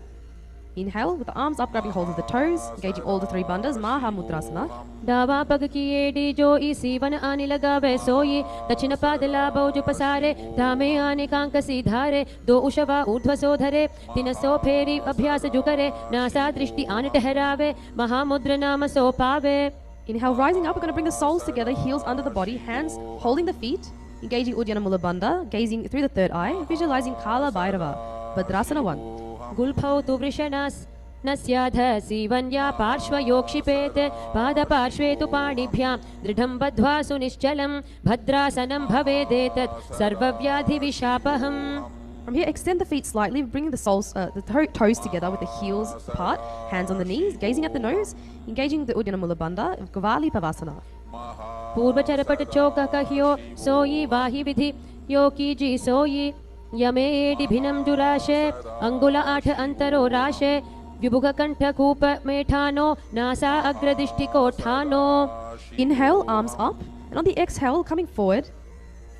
Inhale, with the arms up, grabbing hold of the toes, engaging all the three bandhas, Mahamudrasana. डावा पग की AD जोई सीवन आनी लगावे सोई दक्षिण पादला बोजु पसारे धामे आने कांकसी धारे दो उशवा ऊर्ध्व सोधरे तीन सो फेरी अभ्यास जुकरे नासा दृष्टि आन ठहरावे महामुद्र नाम सो पावे. Inhale, rising up, we're going to bring the soles together, heels under the body, hands holding the feet, engaging Uddiyana Mula Bandha, gazing through the third eye, visualizing Kala Bhairava, Bhadrasana 1. गुल्फौ तु वृषणास् न स्याध सीवन्या पार्श्वयोक्षिपेत् पादपार्श्वे तु पाणिभ्यां दृढं बद्ध्वा सुनिश्चलं भद्रासनं भवेदेतत् सर्वव्याधिविशापहम्. From here, extend the feet slightly, bringing the soles, the toes together with the heels apart, hands on the knees, gazing at the nose, engaging the Uddiyana Mula Bandha, Gavali Pavasana. पूर्वचरपट चौक कहियो सोई वाहि विधि यो कीजी सोई यमे एडि भिन्नं जुराशे अंगुल 8 अंतरो राशे विभुग कंठ कूप मेठानो NASA अग्रदिष्टि कोठानो. Inhale, arms up, and on the exhale, coming forward,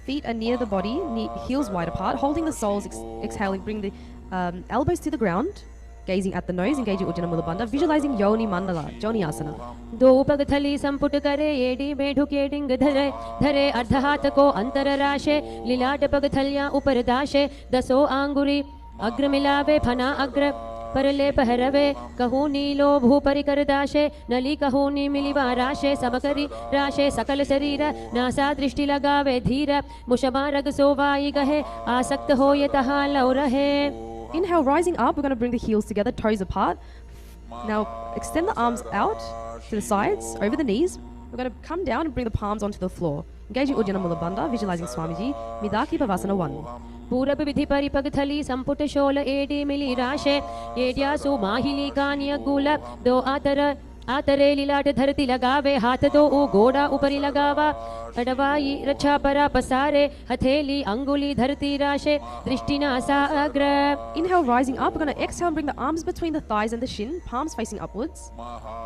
feet are near the body, heels wide apart, holding the soles, exhaling, bring the elbows to the ground, gazing at the nose, engaging Uddiyana Mula Bandha, visualizing Yoni Mandala, Joni Asana. दो पग थली संपुट करे AD में ढुके डिंग धरे धरे अर्ध हाथ को अंतर राशे लीलाट पग थलियां ऊपर दाशे दसो आंगुरी अग्र मिलावे फना अग्र परले पहरवे कहू नीलो भू परिकर दाशे नली कहू नी मिलिवा राशे समकरी राशे सकल शरीर नासा दृष्टि लगावे धीर मुशबा रग सोवाई गहे आसक्त हो ये तहा लौ रहे. Inhale, rising up, we're going to bring the heels together, toes apart. Now extend the arms out to the sides, over the knees. We're going to come down and bring the palms onto the floor. Engaging Uddiyana Mula Bandha, visualizing Swamiji, Midaki Pavasana 1. पूरब विधि परिपग थली संपुट शोल AD मिली राशे एड्यासु माहिली Kanye गुल दो आतरे लीलाट धरती लगावे हाथ दो ऊ गोड़ा ऊपरी लगावा अडवाई रक्षा परा पसारे हथेली अंगुली धरती राशे दृष्टि नासा अग्र. Inhale, rising up, we're going to exhale and bring the arms between the thighs and the shin, palms facing upwards.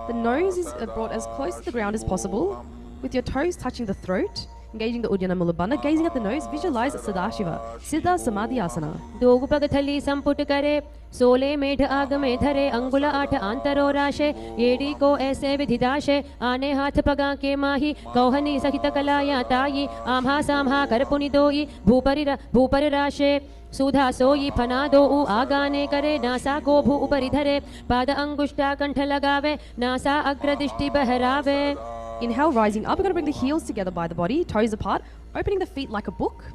The nose is brought as close to the ground as possible, with your toes touching the throat, Engaging the Uddiyana Mula Bandha, gazing at the nose, visualize Sadashiva, Siddha Samadhi Asana. Dogu पगथली संपुट करे सोले मेढ आगमे धरे अंगुल आठ आंतरो राशे येडी को ऐसे विधिदाशे आने हाथ पगा के माही कौहनी सहित कलाया ताई आम्हा साम्हा करपुनि दोई भूपरि राशे सुधा सोई फना दो उ आगाने करे नासा को भू उपरि धरे पाद अंगुष्ठा कंठ लगावे NASA अग्रदृष्टि बहरावे. Inhale, rising up. We're going to bring the heels together by the body, toes apart, opening the feet like a book.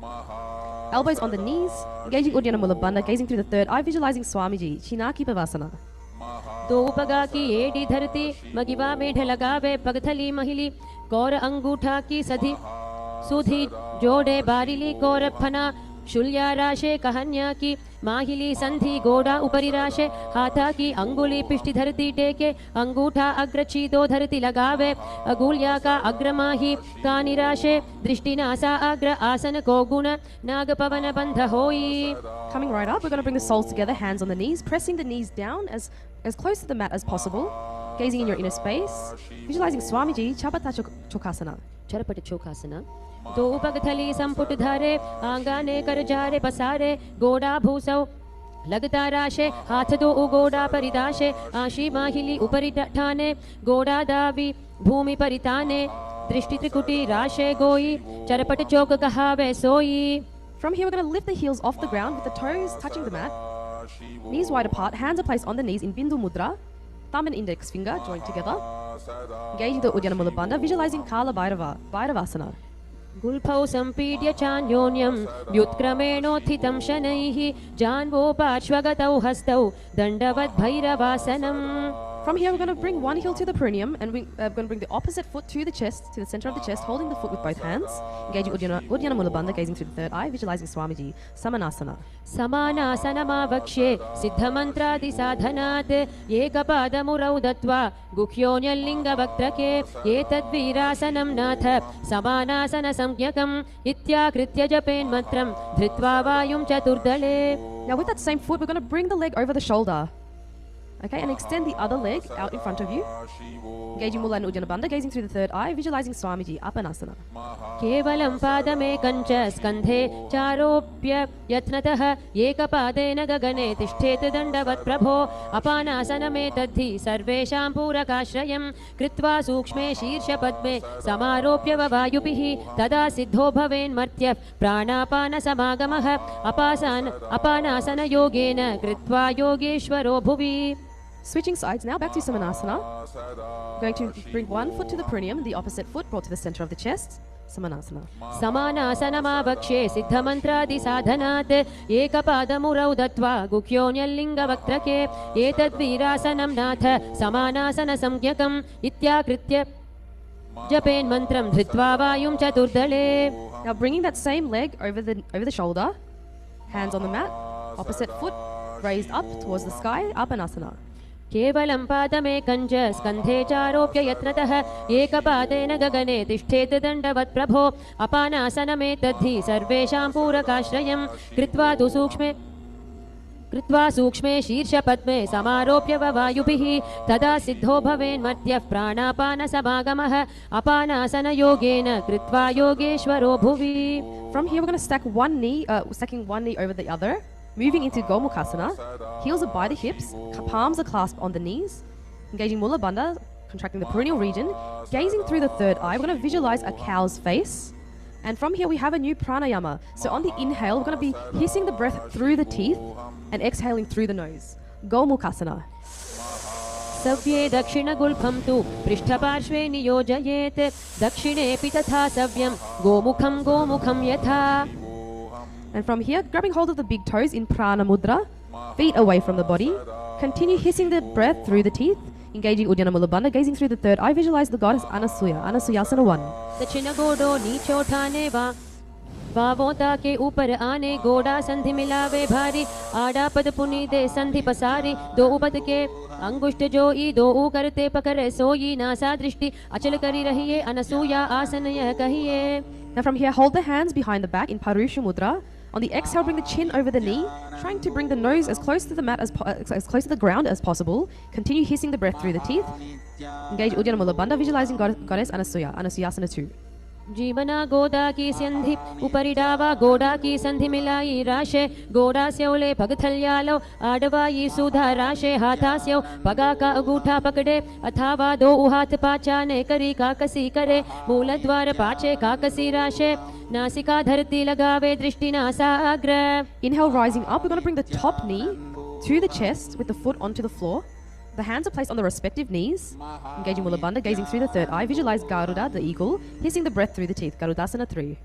Elbows on the knees, engaging Uddiyana Mula Bandha, gazing through the third eye, visualizing Swamiji, Chinaki Pavasana. दो पगा की AD धरती मगिवा मेढ लगावे पगथली महिली कौर अंगूठा की सधी सुधी जोड़े बारिली कौर फना शुल्या राशे कहन्या की माहिली संधि गोड़ा उपरि राशे हाथा की अंगुली पिष्टि धरती टेके अंगूठा अग्रची दो धरती लगावे अगुल्या का अग्रमाही कानि राशे दृष्टि नासा अग्र आसन को गुण नाग पवन बंध होई. Coming right up, we're going to bring the soles together, hands on the knees, pressing the knees down as close to the mat as possible, gazing in your inner space, visualizing Swamiji, Chapata Chokasana. Charpat चोखासना. दो पगथली संपुट धारे आंगाने कर जारे पसारे गोड़ा भूसौ लगता राशे हाथ दो गोड़ा परिदाशे आशी माहिली उपरि ठाने गोड़ा दावी भूमि परिताने दृष्टि त्रिकुटी राशे गोई चरपट चौक कहावे सोई. From here, we're going to lift the heels off the ground with the toes touching the mat, knees wide apart, hands are placed on the knees in Bindu Mudra, thumb and index finger joined together, engaging the Uddiyana Mula Bandha, visualizing Kala Bhairavasana. गुल्फौ संपीड्य चान्योन्यं व्युत्क्रमेणोत्थितं शनैः जान्वो पार्श्वगतौ हस्तौ दण्डवद् भैरवासनम्. From here, we're going to bring one heel to the perineum and we're going to bring the opposite foot to the chest, to the center of the chest, holding the foot with both hands, engaging Uddiyana Mula Bandha, gazing through the third eye, visualizing Swamiji, Samanasana. समानासनमावक्ष्ये सिद्धमन्त्रादि साधनात् एकपादमुरौ दत्वा गुह्योऽन्यलिङ्गवक्त्रके एतद्वीरासनं नाथ समानासन संज्ञकम् इत्याकृत्य जपेन्मन्त्रं धृत्वा वायुं चतुर्दले. Now with that same foot, we're going to bring the leg over the shoulder. Okay, and extend the other leg out in front of you. Engaging Mula and Uddiyana Bandha, gazing through the third eye, visualizing Swamiji, Apanasana. केवलं पादमेकं च स्कन्धे चारोप्य यत्नतः एकपादेन गगने तिष्ठेत् दण्डवत् प्रभो अपानासनमेतद्धि सर्वेषां पूरकाश्रयं कृत्वा सूक्ष्मे शीर्षपद्मे समारोप्य ववायुभिः तदा सिद्धो भवेन्मर्त्यः प्राणापानसमागमः अपानासनयोगेन कृत्वा योगेश्वरो भुवि. Switching sides now, back to Samanasana. Going to bring one foot to the perineum, the opposite foot brought to the center of the chest. Samanasana. समानासनमावक्ष्ये सिद्धमन्त्रादि साधनात् एकपादमुरौ दत्वा गुह्योऽन्यलिङ्गवक्त्रके एतद्वीरासनं नाथ समानासन संज्ञकम् इत्याकृत्य जपेन्मन्त्रं धृत्वा वायुं चतुर्दले. Now bringing that same leg over the shoulder, hands on the mat, opposite foot raised up towards the sky, Apanasana. केवलं पादमेकं च स्कन्धे चारोप्य यत्नतः एकपादेन गगने तिष्ठेत् दण्डवत् प्रभो अपानासनमेतद्धि सर्वेषां पूरकाश्रयं कृत्वा सूक्ष्मे शीर्षपद्मे समारोप्य ववायुभिः तदा सिद्धो भवेन्मर्त्यः प्राणापानसमागमः अपानासनयोगेन कृत्वा योगेश्वरो भुवि. From here, we're going to stacking one knee over the other. Moving into Gomukhasana, heels are by the hips, palms are clasped on the knees, engaging Mula Bandha, contracting the perineal region, gazing through the third eye. We're going to visualize a cow's face. And from here, we have a new pranayama. So on the inhale, we're going to be hissing the breath through the teeth and exhaling through the nose. Gomukhasana. सव्ये दक्षिणगुल्फं तु पृष्ठपार्श्वे नियोजयेत् दक्षिणेऽपि तथा सव्यं गोमुखं यथा. And from here, grabbing hold of the big toes in prana mudra, feet away from the body. Continue hissing the breath through the teeth, engaging Uddiyana Mula Bandha, gazing through the third eye. Visualize the goddess Anasuyasana 1. दक्षिण गोडो नीचो ठाने वावोता के ऊपर आने गोड़ा संधि मिलावे भारी आड़ा पद पुनी दे संधि पसारी दो उपद के अंगुष्ठ जोई दो ऊ करते पकड़े सोई नासा दृष्टि अचल करी रहिए अनसूया आसन यह कहिए. Now from here, hold the hands behind the back in Parusha Mudra. On the exhale, bring the chin over the knee, trying to bring the nose as close to the mat as close to the ground as possible. Continue hissing the breath through the teeth. Engage Uddiyana Mula Bandha, visualizing goddess Anasuyasana 2. जीवना गोदा की संधि उपरि डावा गोड़ा की संधि मिलाई राशे गोड़ा स्योले पगथल्यालो आडवाई सुधा राशे हाथा स्यो पगा का अंगूठा पकड़े अथावा दो हाथ पाचा ने करी काकसी करे मूल द्वार पाचे काकसी राशे नासिका धरती लगावे दृष्टि नासाग्र. Inhale, rising up. We're going to bring the top knee to the chest with the foot onto the floor. The hands are placed on the respective knees. Engaging Mula Bandha, gazing through the third eye. Visualize Garuda, the eagle, hissing the breath through the teeth. Garudasana 3.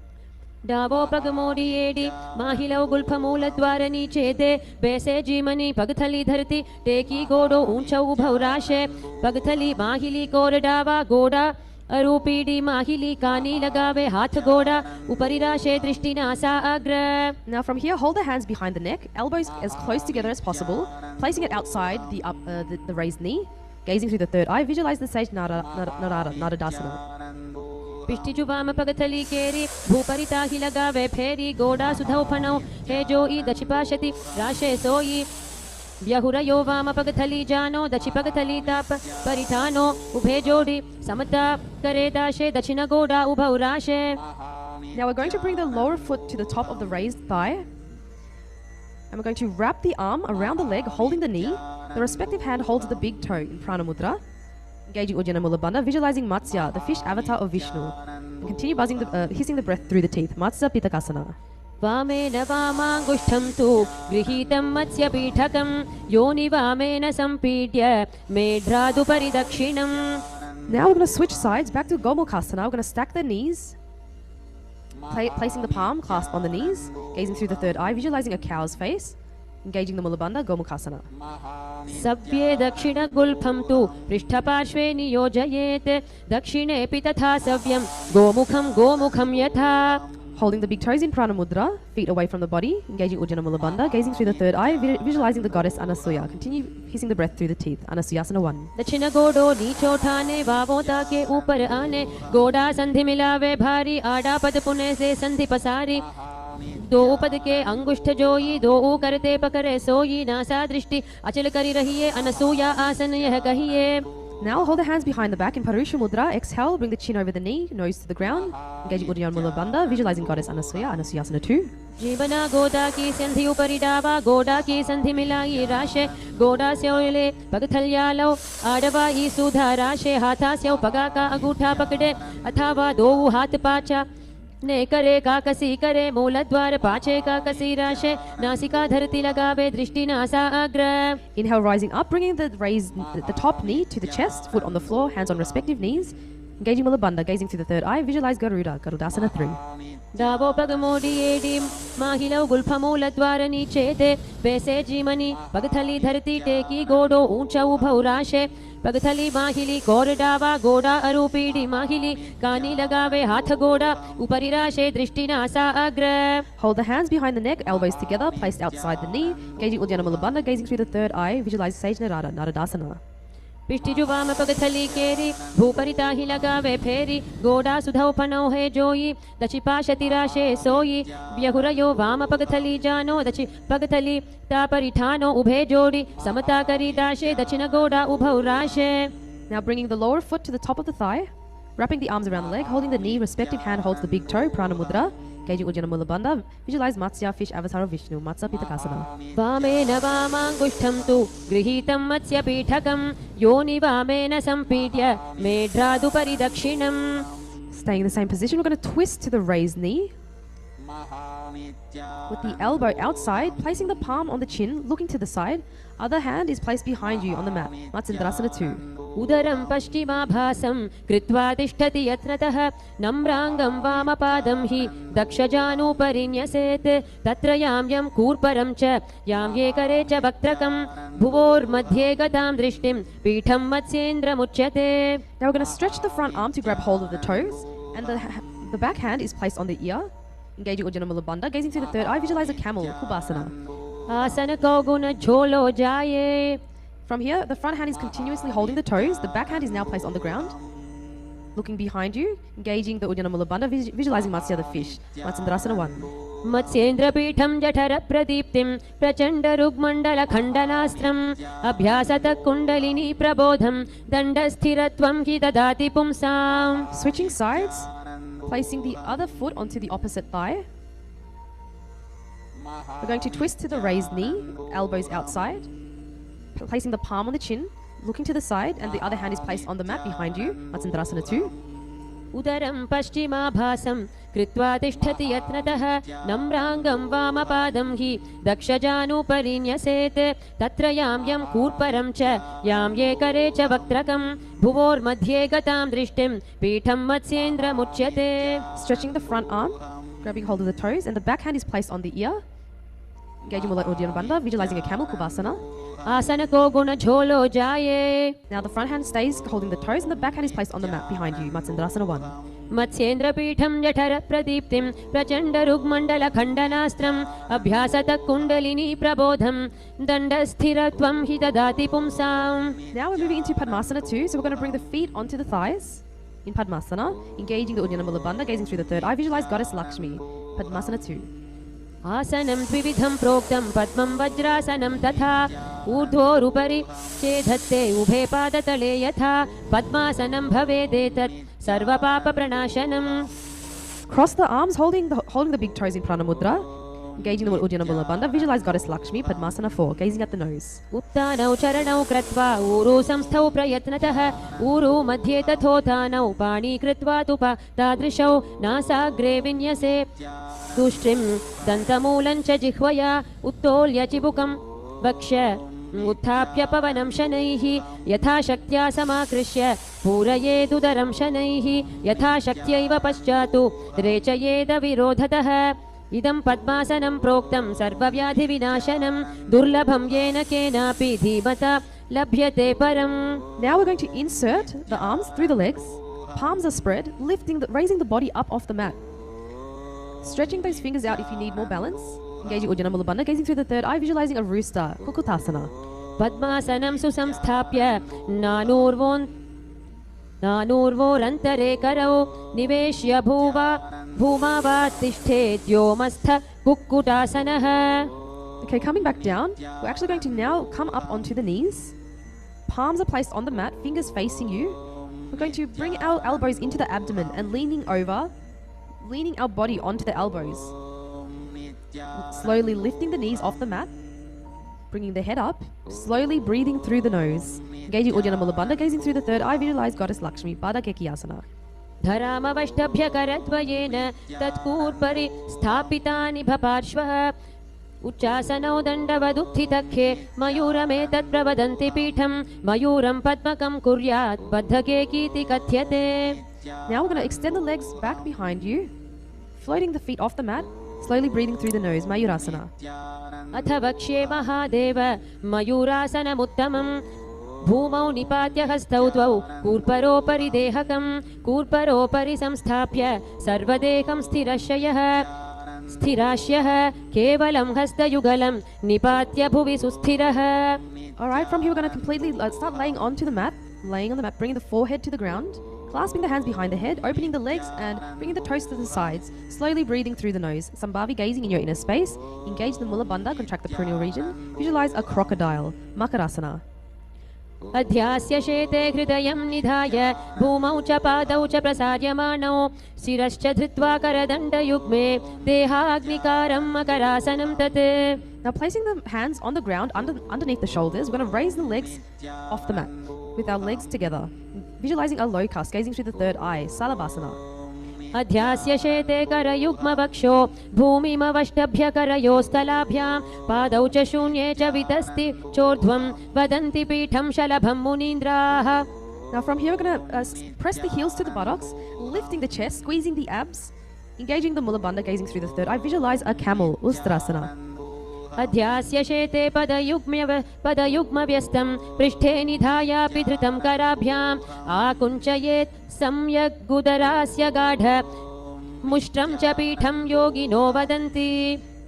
Davos पग मोड़ी AD माहिलो Gulf मूल द्वार नीचे दे बैसे जीमनी पगथली धरती टेकी गोडो ऊंचा उभव राशे पगथली माहिली core डावा गोड़ा अरूपीडी माहिली कानी लगावे हाथ गोड़ा उपरि राशे दृष्टि नासा अग्र. Now from here, hold the hands behind the neck, elbows as close together as possible, placing it outside the raised knee. Gazing through the third eye, visualize the sage Naradasana. पिष्टि जुवाम पगथली केरी भूपरि ताहि लगावे फेरी गोड़ा सुधौ फणौ हे जोई दचिपाशति राशे सोई व्यहुरयो वाम पगथली जानो दचि पगथली ताप परिठानो उभे जोड़ी समता करे दाशे दक्षिण गोड़ा उभौ राशे. Now we're going to bring the lower foot to the top of the raised thigh. And we're going to wrap the arm around the leg, holding the knee. The respective hand holds the big toe in Prana Mudra. Engaging Ujjana Mula Bandha, visualizing Matsya, the fish avatar of Vishnu. And continue hissing the breath through the teeth. Matsya Pitakasana. वामेन वामाङ्गुष्ठं तु गृहीतं मत्स्यपीठकं योनि वामेन सम्पीड्य मेढ्रादुपरि दक्षिणम्. Now we're going to switch sides back to Gomukhasana. We're going to stack the knees, placing the palm clasped on the knees, gazing through the third eye, visualizing a cow's face, engaging the Mula Bandha, Gomukhasana. सव्ये दक्षिणगुल्फं तु पृष्ठपार्श्वे नियोजयेत् दक्षिणेऽपि तथा सव्यं गोमुखं गोमुखं यथा. Holding the big toes in Prana Mudra, feet away from the body, engaging Ujjana Mula Bandha, gazing through the third eye, visualizing the goddess Anasuya. Continue hissing the breath through the teeth. Anasuyasana 1. दक्षिण गोडो नीचो ठाने वावोता के ऊपर आने गोड़ा संधि मिलावे भारी आड़ा पद पुणे से संधि पसारी दो पद के अंगुष्ठ जोई दो करते पकड़े सोई नासा दृष्टि अचल करी रहिए अनसूया आसन यह कहिए. Now hold the hands behind the back in Parusha Mudra. Exhale, bring the chin over the knee, nose to the ground. Engaging Uddiyana Mula Bandha, visualizing goddess Anasuya, Anasuyasana 2. जीवना गोदा की संधि उपरि डावा गोड़ा की संधि मिलाई राशे गोड़ा स्योले पगथल्यालो आडवा ई सुधा राशे हाथा स्यो पगा का अंगूठा पकड़े अथावा दो हाथ पाचा ने करे काकसी करे मूल द्वार पाचे काकसी राशे नासिका धरती लगावे दृष्टि नासा अग्र. Inhale, rising up, bringing the top knee to the chest, foot on the floor, hands on respective knees. Engaging Mula Bandha, gazing through the third eye, visualize Garuda, Garudasana 3. Davos पग मोड़ी AD माहिलो Gulf मूल द्वार नीचे दे बैसे जीमनी पगथली धरती टेकी गोडो ऊंचा उभौ राशे पगथली माहिली core डावा गोड़ा अरूपीडी माहिली कानी लगावे हाथ गोड़ा उपरि राशे दृष्टि नासा अग्र. Hold the hands behind the neck, elbows together, placed outside the knee. Engaging Uddiyana Mula Bandha, gazing through the third eye, visualize Sage Narada, Naradasana. पिष्टि जुवाम पगथली केरी भूपरि ताहि लगावे फेरी गोड़ा सुधौ फणौ हे जोई दचिपाशति राशे सोई व्यहुरयो वाम पगथली जानो दचि पगथली तापरिठानो उभे जोड़ी समता करी दाशे दक्षिण गोड़ा उभौ राशे. Now bringing the lower foot to the top of the thigh, wrapping the arms around the leg, holding the knee, respective hand holds the big toe, Prana Mudra. Engaging Ujjana Mula Bandha, visualize Matsya, fish avatar of Vishnu, Matsya Pitakasana. वामेन वामाङ्गुष्ठं तु गृहीतं मत्स्यपीठकं योनि वामेन सम्पीड्य मेढ्रादुपरि दक्षिणम्. Staying in the same position, we're going to twist to the raised knee. With the elbow outside, placing the palm on the chin, looking to the side. Other hand is placed behind you on the mat. Matsendrasana 2. उदरं पश्चिमाभासं कृत्वा तिष्ठति यत्रतः नम्राङ्गं वामपादं हि दक्षजानुपरि न्यसेत् तत्र यां यं कूर्परं च यां ये करे च वक्त्रकं भुवोर्मध्ये गतां दृष्टिं पीठं मत्स्येन्द्रमुच्यते. Now we're going to stretch the front arm to grab hold of the toes, and the back hand is placed on the ear. Engaging Ujjana Mula Bandha, gazing through the third eye, visualize a camel, Kubasana. आसन को गुण झोलो जाये. From here, the front hand is continuously holding the toes. The back hand is now placed on the ground. Looking behind you, engaging the Uddiyana Mula Bandha, visualizing Matsya the fish. Matsendrasana 1. मत्स्येन्द्रपीठं जठर प्रदीप्तिं प्रचण्ड रुग्मण्डल खण्डनास्त्रम् अभ्यासत कुण्डलिनी प्रबोधं दण्डस्थिरत्वं हि ददाति पुंसाम्. Switching sides, Placing the other foot onto the opposite thigh. We're going to twist to the raised knee, elbows outside. Placing the palm on the chin, looking to the side, and the other hand is placed on the mat behind you. Matsendrasana 2. उदरं पश्चिमाभासं कृत्वा तिष्ठति यत्नतः नम्राङ्गं वामपादं हि दक्षजानुपरिन्यसेत् तत्र यां यं कूर्परं च यां ये करे च वक्त्रकं भुवोर्मध्ये गतां दृष्टिं पीठं मत्स्येन्द्रमुच्यते. Stretching the front arm, grabbing hold of the toes, and the back hand is placed on the ear. Engaging Mula Uddiyana Bandha, visualizing a camel Kubasana. आसन को गुण झोलो जाये. Now the front hand stays holding the toes and the back hand is placed on the mat behind you. Matsendrasana 1. मत्स्येन्द्रपीठं जठर प्रदीप्तिं प्रचण्ड रुग्मण्डल खण्डनास्त्रम् अभ्यासतः कुण्डलिनी प्रबोधं दण्डस्थिरत्वं हि ददाति पुंसाम्. Now we're moving into Padmasana 2. So we're going to bring the feet onto the thighs in Padmasana, engaging the Uddiyana Mula Bandha, gazing through the third eye. Visualize Goddess Lakshmi. Padmasana 2. आसनं द्विविधं प्रोक्तं पद्मं वज्रासनं तथा ऊर्ध्वोरुपरि चेधत्ते उभे पादतले यथा पद्मासनं भवेदेतत् सर्वपापप्रणाशनम्. Cross the arms, holding the big toes in Prana Mudra, engaging the Uddiyana Mula Bandha. Visualize Goddess Lakshmi. Padmasana 4, gazing at the nose. उत्तानौ चरणौ कृत्वा ऊरु संस्थौ प्रयत्नतः ऊरु मध्ये तथोत्थानौ पाणि कृत्वा तु तादृशौ नासाग्रे विन्यसे तुष्टिं दन्तमूलं च जिह्वया उत्तोल्य चिबुकं वक्ष उत्थाप्य पवनं शनैः यथाशक्त्या समाकृष्य पूरयेदुदरं शनैः यथाशक्त्यैव पश्चात् रेचयेद विरोधतः. इदं पद्मासनं प्रोक्तं सर्वव्याधिविनाशनं दुर्लभं येन केनापि धीमता लभ्यते परम्. Now we're going to insert the arms through the legs. Palms are spread, raising the body up off the mat. Stretching those fingers out if you need more balance. Engaging Uddiyana Mula Bandha, gazing through the third eye, visualizing a rooster. Kukutasana. पद्मासनं सुसंस्थाप्य नानूर्वोरन्तरे करौ निवेश्य भूमा तिष्ठेत् योमस्थ कुक्कुटासनः. Okay, coming back down, we're actually going to now come up onto the knees. Palms are placed on the mat, fingers facing you. We're going to bring our elbows into the abdomen and leaning our body onto the elbows. Slowly lifting the knees off the mat, bringing the head up, slowly breathing through the nose. Engaging Uddiyana Mula Bandha, gazing through the third eye, visualize Goddess Lakshmi. Pada Kekiyasana. धरामवष्टभ्यकरद्वयेन तत्कूर्परि स्थापितानि भपार्श्वः उच्चासनौ दण्डवदुत्थितखे मयूरमेतत् प्रवदन्ति पीठं मयूरं पद्मकं कुर्यात् बद्धकेकीति कथ्यते. Now we're going to extend the legs back behind you, floating the feet off the mat, slowly breathing through the nose. Mayurasana. अथ वक्ष्ये महादेव मयूरासनमुत्तमम् भूमौ निपात्य हस्तौ द्वौ कूर्परोपरि देहकं कूर्परोपरि संस्थाप्य सर्वदेहं स्थिराश्यः केवलं हस्तयुगलं निपात्य भुवि सुस्थिरः. Alright, from here we're going to completely start laying on the mat, bringing the forehead to the ground, clasping the hands behind the head, opening the legs and bringing the toes to the sides, slowly breathing through the nose. Sambhavi, gazing in your inner space, engage the Mula Bandha, contract the perineal region, visualize a crocodile. Makarasana. अध्यास्य शेते हृदयं निधाय भूमौ च पादौ च प्रसार्यमाणौ शिरश्च धृत्वा करदण्डयुग्मे देहाग्निकारं मकरासनं तत्. Now placing the hands on the ground underneath the shoulders, we're going to raise the legs off the mat with our legs together. Visualizing a locust, gazing through the third eye. Salabhasana. अध्यास्य शेते करयुग्मवक्षो भूमिमवष्टभ्य करयोस्तलाभ्यां पादौ च शून्ये च वितस्ति चोर्ध्वं वदन्ति पीठं शलभं मुनीन्द्राः. Now from here we're going to press the heels to the buttocks, lifting the chest, squeezing the abs, engaging the Mula Bandha, gazing through the third eye. Visualize a camel. Ustrasana. अध्यास्य शेते पदयुग्मव्यस्तं पृष्ठे निधायापि धृतं कराभ्याम् आकुञ्चयेत् सम्यग् गुदरास्य गाढ मुष्टं च पीठं योगिनो वदन्ति.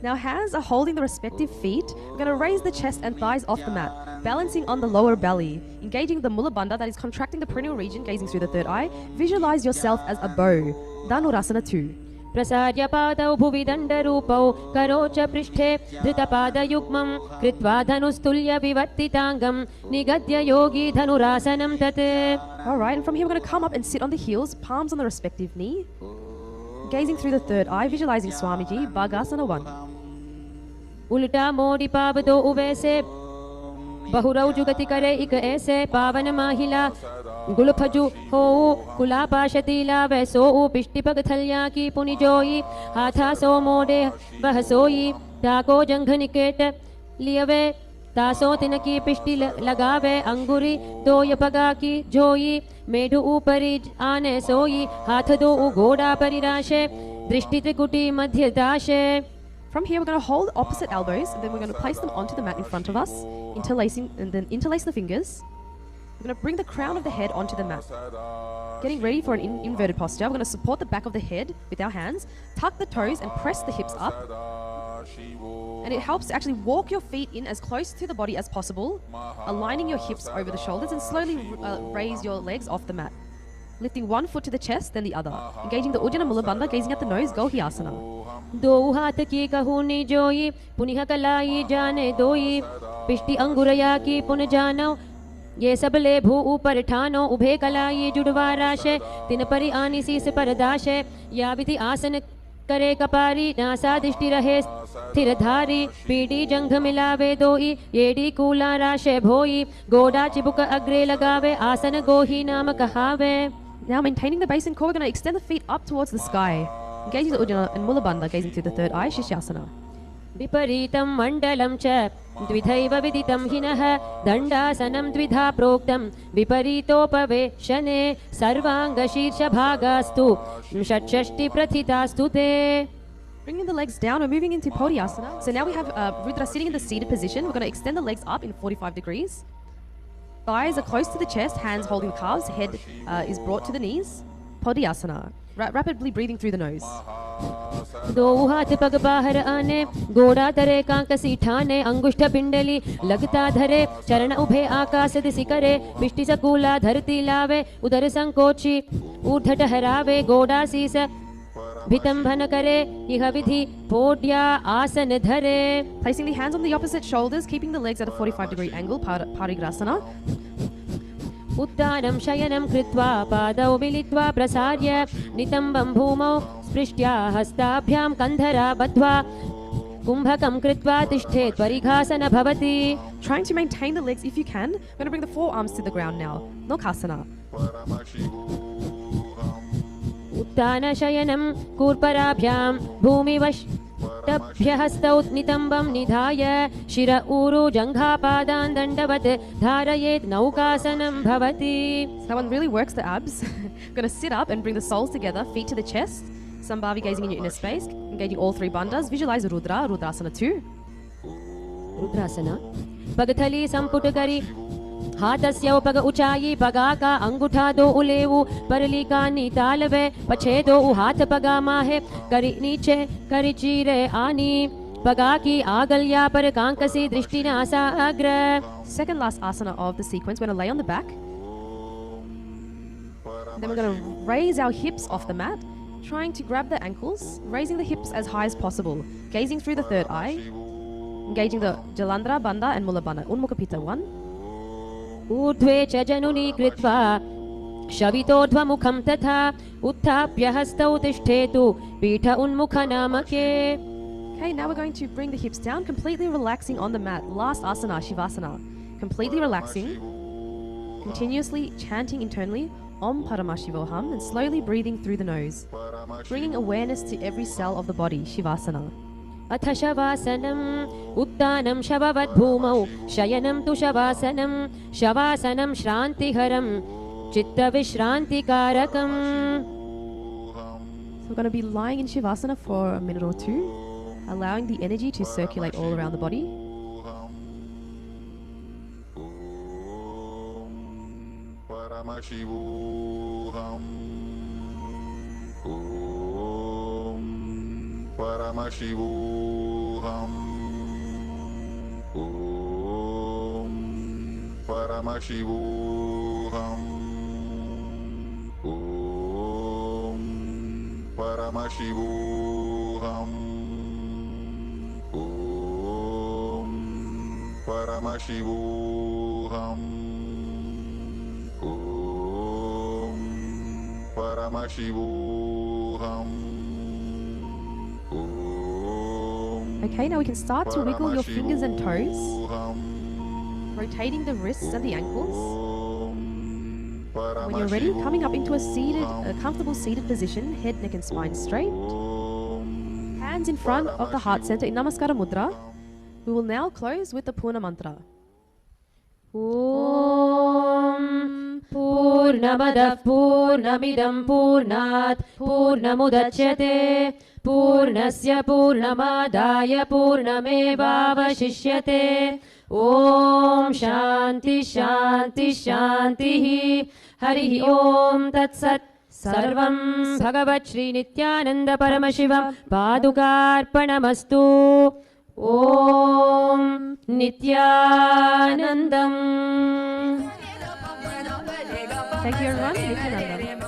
Now hands are holding the respective feet. We're going to raise the chest and thighs off the mat, balancing on the lower belly, engaging the Mula Bandha, that is contracting the perineal region, gazing through the third eye. Visualize yourself as a bow. Dhanurasana 2. प्रसार्य पादौ भुवि दण्डरूपौ करो च पृष्ठे धृतपादयुग्मं कृत्वा धनुस्तुल्य विवर्तिताङ्गं निगद्य योगी धनुरासनं तत्. Alright, and from here we're going to come up and sit on the heels, palms on the respective knee. Gazing through the third eye, visualizing Swamiji, Bhagasana 1. उल्टा मोड़ी पाव दो उवे से बहुरऊ जुगति करे इक ऐसे पावन माहिला गुलफजु हो कुला पाशतीला वै सो पिष्टि पग थल्या की पुनि जोई हाथा सो मोडे वह सोई ताको जंघ निकेट लियवे तासो तिनकी पिष्टि लगावे अंगुरी दो यपगा की जोई मेढु ऊपरी आने सोई हाथ दो घोड़ा परिराशे दृष्टि त्रिकुटी मध्य दाशे. From here, we're going to hold opposite elbows, and then we're going to place them onto the mat in front of us, interlace the fingers. We're going to bring the crown of the head onto the mat. Getting ready for an inverted posture, we're going to support the back of the head with our hands, tuck the toes and press the hips up. And it helps to actually walk your feet in as close to the body as possible, aligning your hips over the shoulders and slowly raise your legs off the mat. Lifting one foot to the chest, then the other. Engaging the Ujjana Mula Bandha, gazing at the nose, Gohyasana. दो हाथ की कहूनी जोई पुनिह कलाई जाने दोई पिष्टि अंगुरया की पुन जानो ये सब ले भू ऊपर ठानो उभे कलाई जुड़वा राशे तिन परि आनी शीस पर दाशे या विधि आसन करे कपारी नासा दृष्टि रहे स्थिर धारी पीडी जंघ मिलावे दोई येडी कूला राशे भोई गोडा चिबुक अग्रे लगावे आसन गोही नाम कहावे. Now maintaining the base and core, we're going to extend the feet up towards the sky. Engaging the Ujjana and Mula Bandha, gazing through the third eye, Shishyasana. विपरीतं मण्डलं च द्विधैव विदितं हिनः दण्डासनं द्विधा प्रोक्तं विपरीतोपवेशने सर्वाङ्गशीर्षभागास्तु षट्षष्टि प्रथितास्तु ते. Bringing the legs down and moving into Podhyasana. So now we have Rudra sitting in the seated position. We're going to extend the legs up in 45 degrees. Thighs are close to the chest, hands holding the calves, head is brought to the knees. Podhyasana. Rapidly breathing through the nose. दो हाथ पग बाहर आने गोड़ा तरे कांकसी ठाने अंगुष्ठ पिंडली लगता धरे चरण उभे आकाश दिशि करे पिष्टि सकूला धरती लावे उदर संकोची ऊर्ध्व ठहरावे गोड़ा शीस भितंभन करे यह विधि पोड्या आसन धरे. Placing the hands on the opposite shoulders, keeping the legs at a 45-degree angle, Parigrasana. उत्तानं शयनं कृत्वा पादौ मिलित्वा प्रसार्य नितम्बं भूमौ स्पृष्ट्या हस्ताभ्यां कन्धरा बद्ध्वा कुम्भकं कृत्वा तिष्ठेत् परिघासन भवति. Trying to maintain the legs if you can. We're going to bring the forearms to the ground now. Nokasana. उत्तान शयनं कूर्पराभ्यां भूमिवश तभ्यहस्तौ नितम्बं निधाय शिर ऊरु जङ्घापादान् दण्डवत् धारयेत् नौकासनं भवति. That one really works the abs. Going to sit up and bring the soles together, feet to the chest. Sambhavi gazing in your inner space, engaging all three bandhas. Visualize Rudra, Rudrasana 2. रुद्रासना पगथली संपुट करी हाथस्य पग ऊंचाई पगा का अंगूठा दो उलेवु परली का नीतालवे पछे दो हाथ पगा माहे करी नीचे करी चीरे आनी पगा की आगल्या पर कांकसी दृष्टि नासा अग्र. Second last asana of the sequence. We're going to lay on the back. Then we're going to raise our hips off the mat, trying to grab the ankles, raising the hips as high as possible, gazing through the third eye, engaging the Jalandhara, Bandha and Mula Bandha. Unmukha 1. ऊर्ध्वे च जनुनी कृत्वा शवितोर्ध्वमुखं तथा उत्थाप्य हस्तौ तिष्ठेतु पीठ उन्मुख नामके. Okay, now we're going to bring the hips down, completely relaxing on the mat. Last asana, Shivasana. Completely relaxing, continuously chanting internally Om Paramashivoham and slowly breathing through the nose, bringing awareness to every cell of the body, Shivasana. अथ शवासनम् उत्तानं शववद्भूमौ शयनं तु शवासनं शवासनं श्रान्तिहरं चित्तविश्रान्तिकारकम्. So we're going to be lying in Shivasana for a minute or two, allowing the energy to circulate all around the body. Paramashivoham Om Paramashivoham Om Paramashivoham Om Paramashivoham Om Paramashivoham Okay, now we can start to wiggle your fingers and toes, rotating the wrists and the ankles. When you're ready, coming up into a comfortable seated position, head, neck and spine straight. Hands in front of the heart center in Namaskara Mudra. We will now close with the Purna Mantra. Om Purnamadav Purnamidam Purnat Purnamudachyate Purnasya Purnamadaya Purnamevavashishyate. Om Shanti Shanti Shanti Harihi Om Tat Sat. Sarvam Bhagavat Shri Nithyananda Paramashivam Padukarpanamastu. Om Nithyanandam. Thank you everyone. Nithyananda.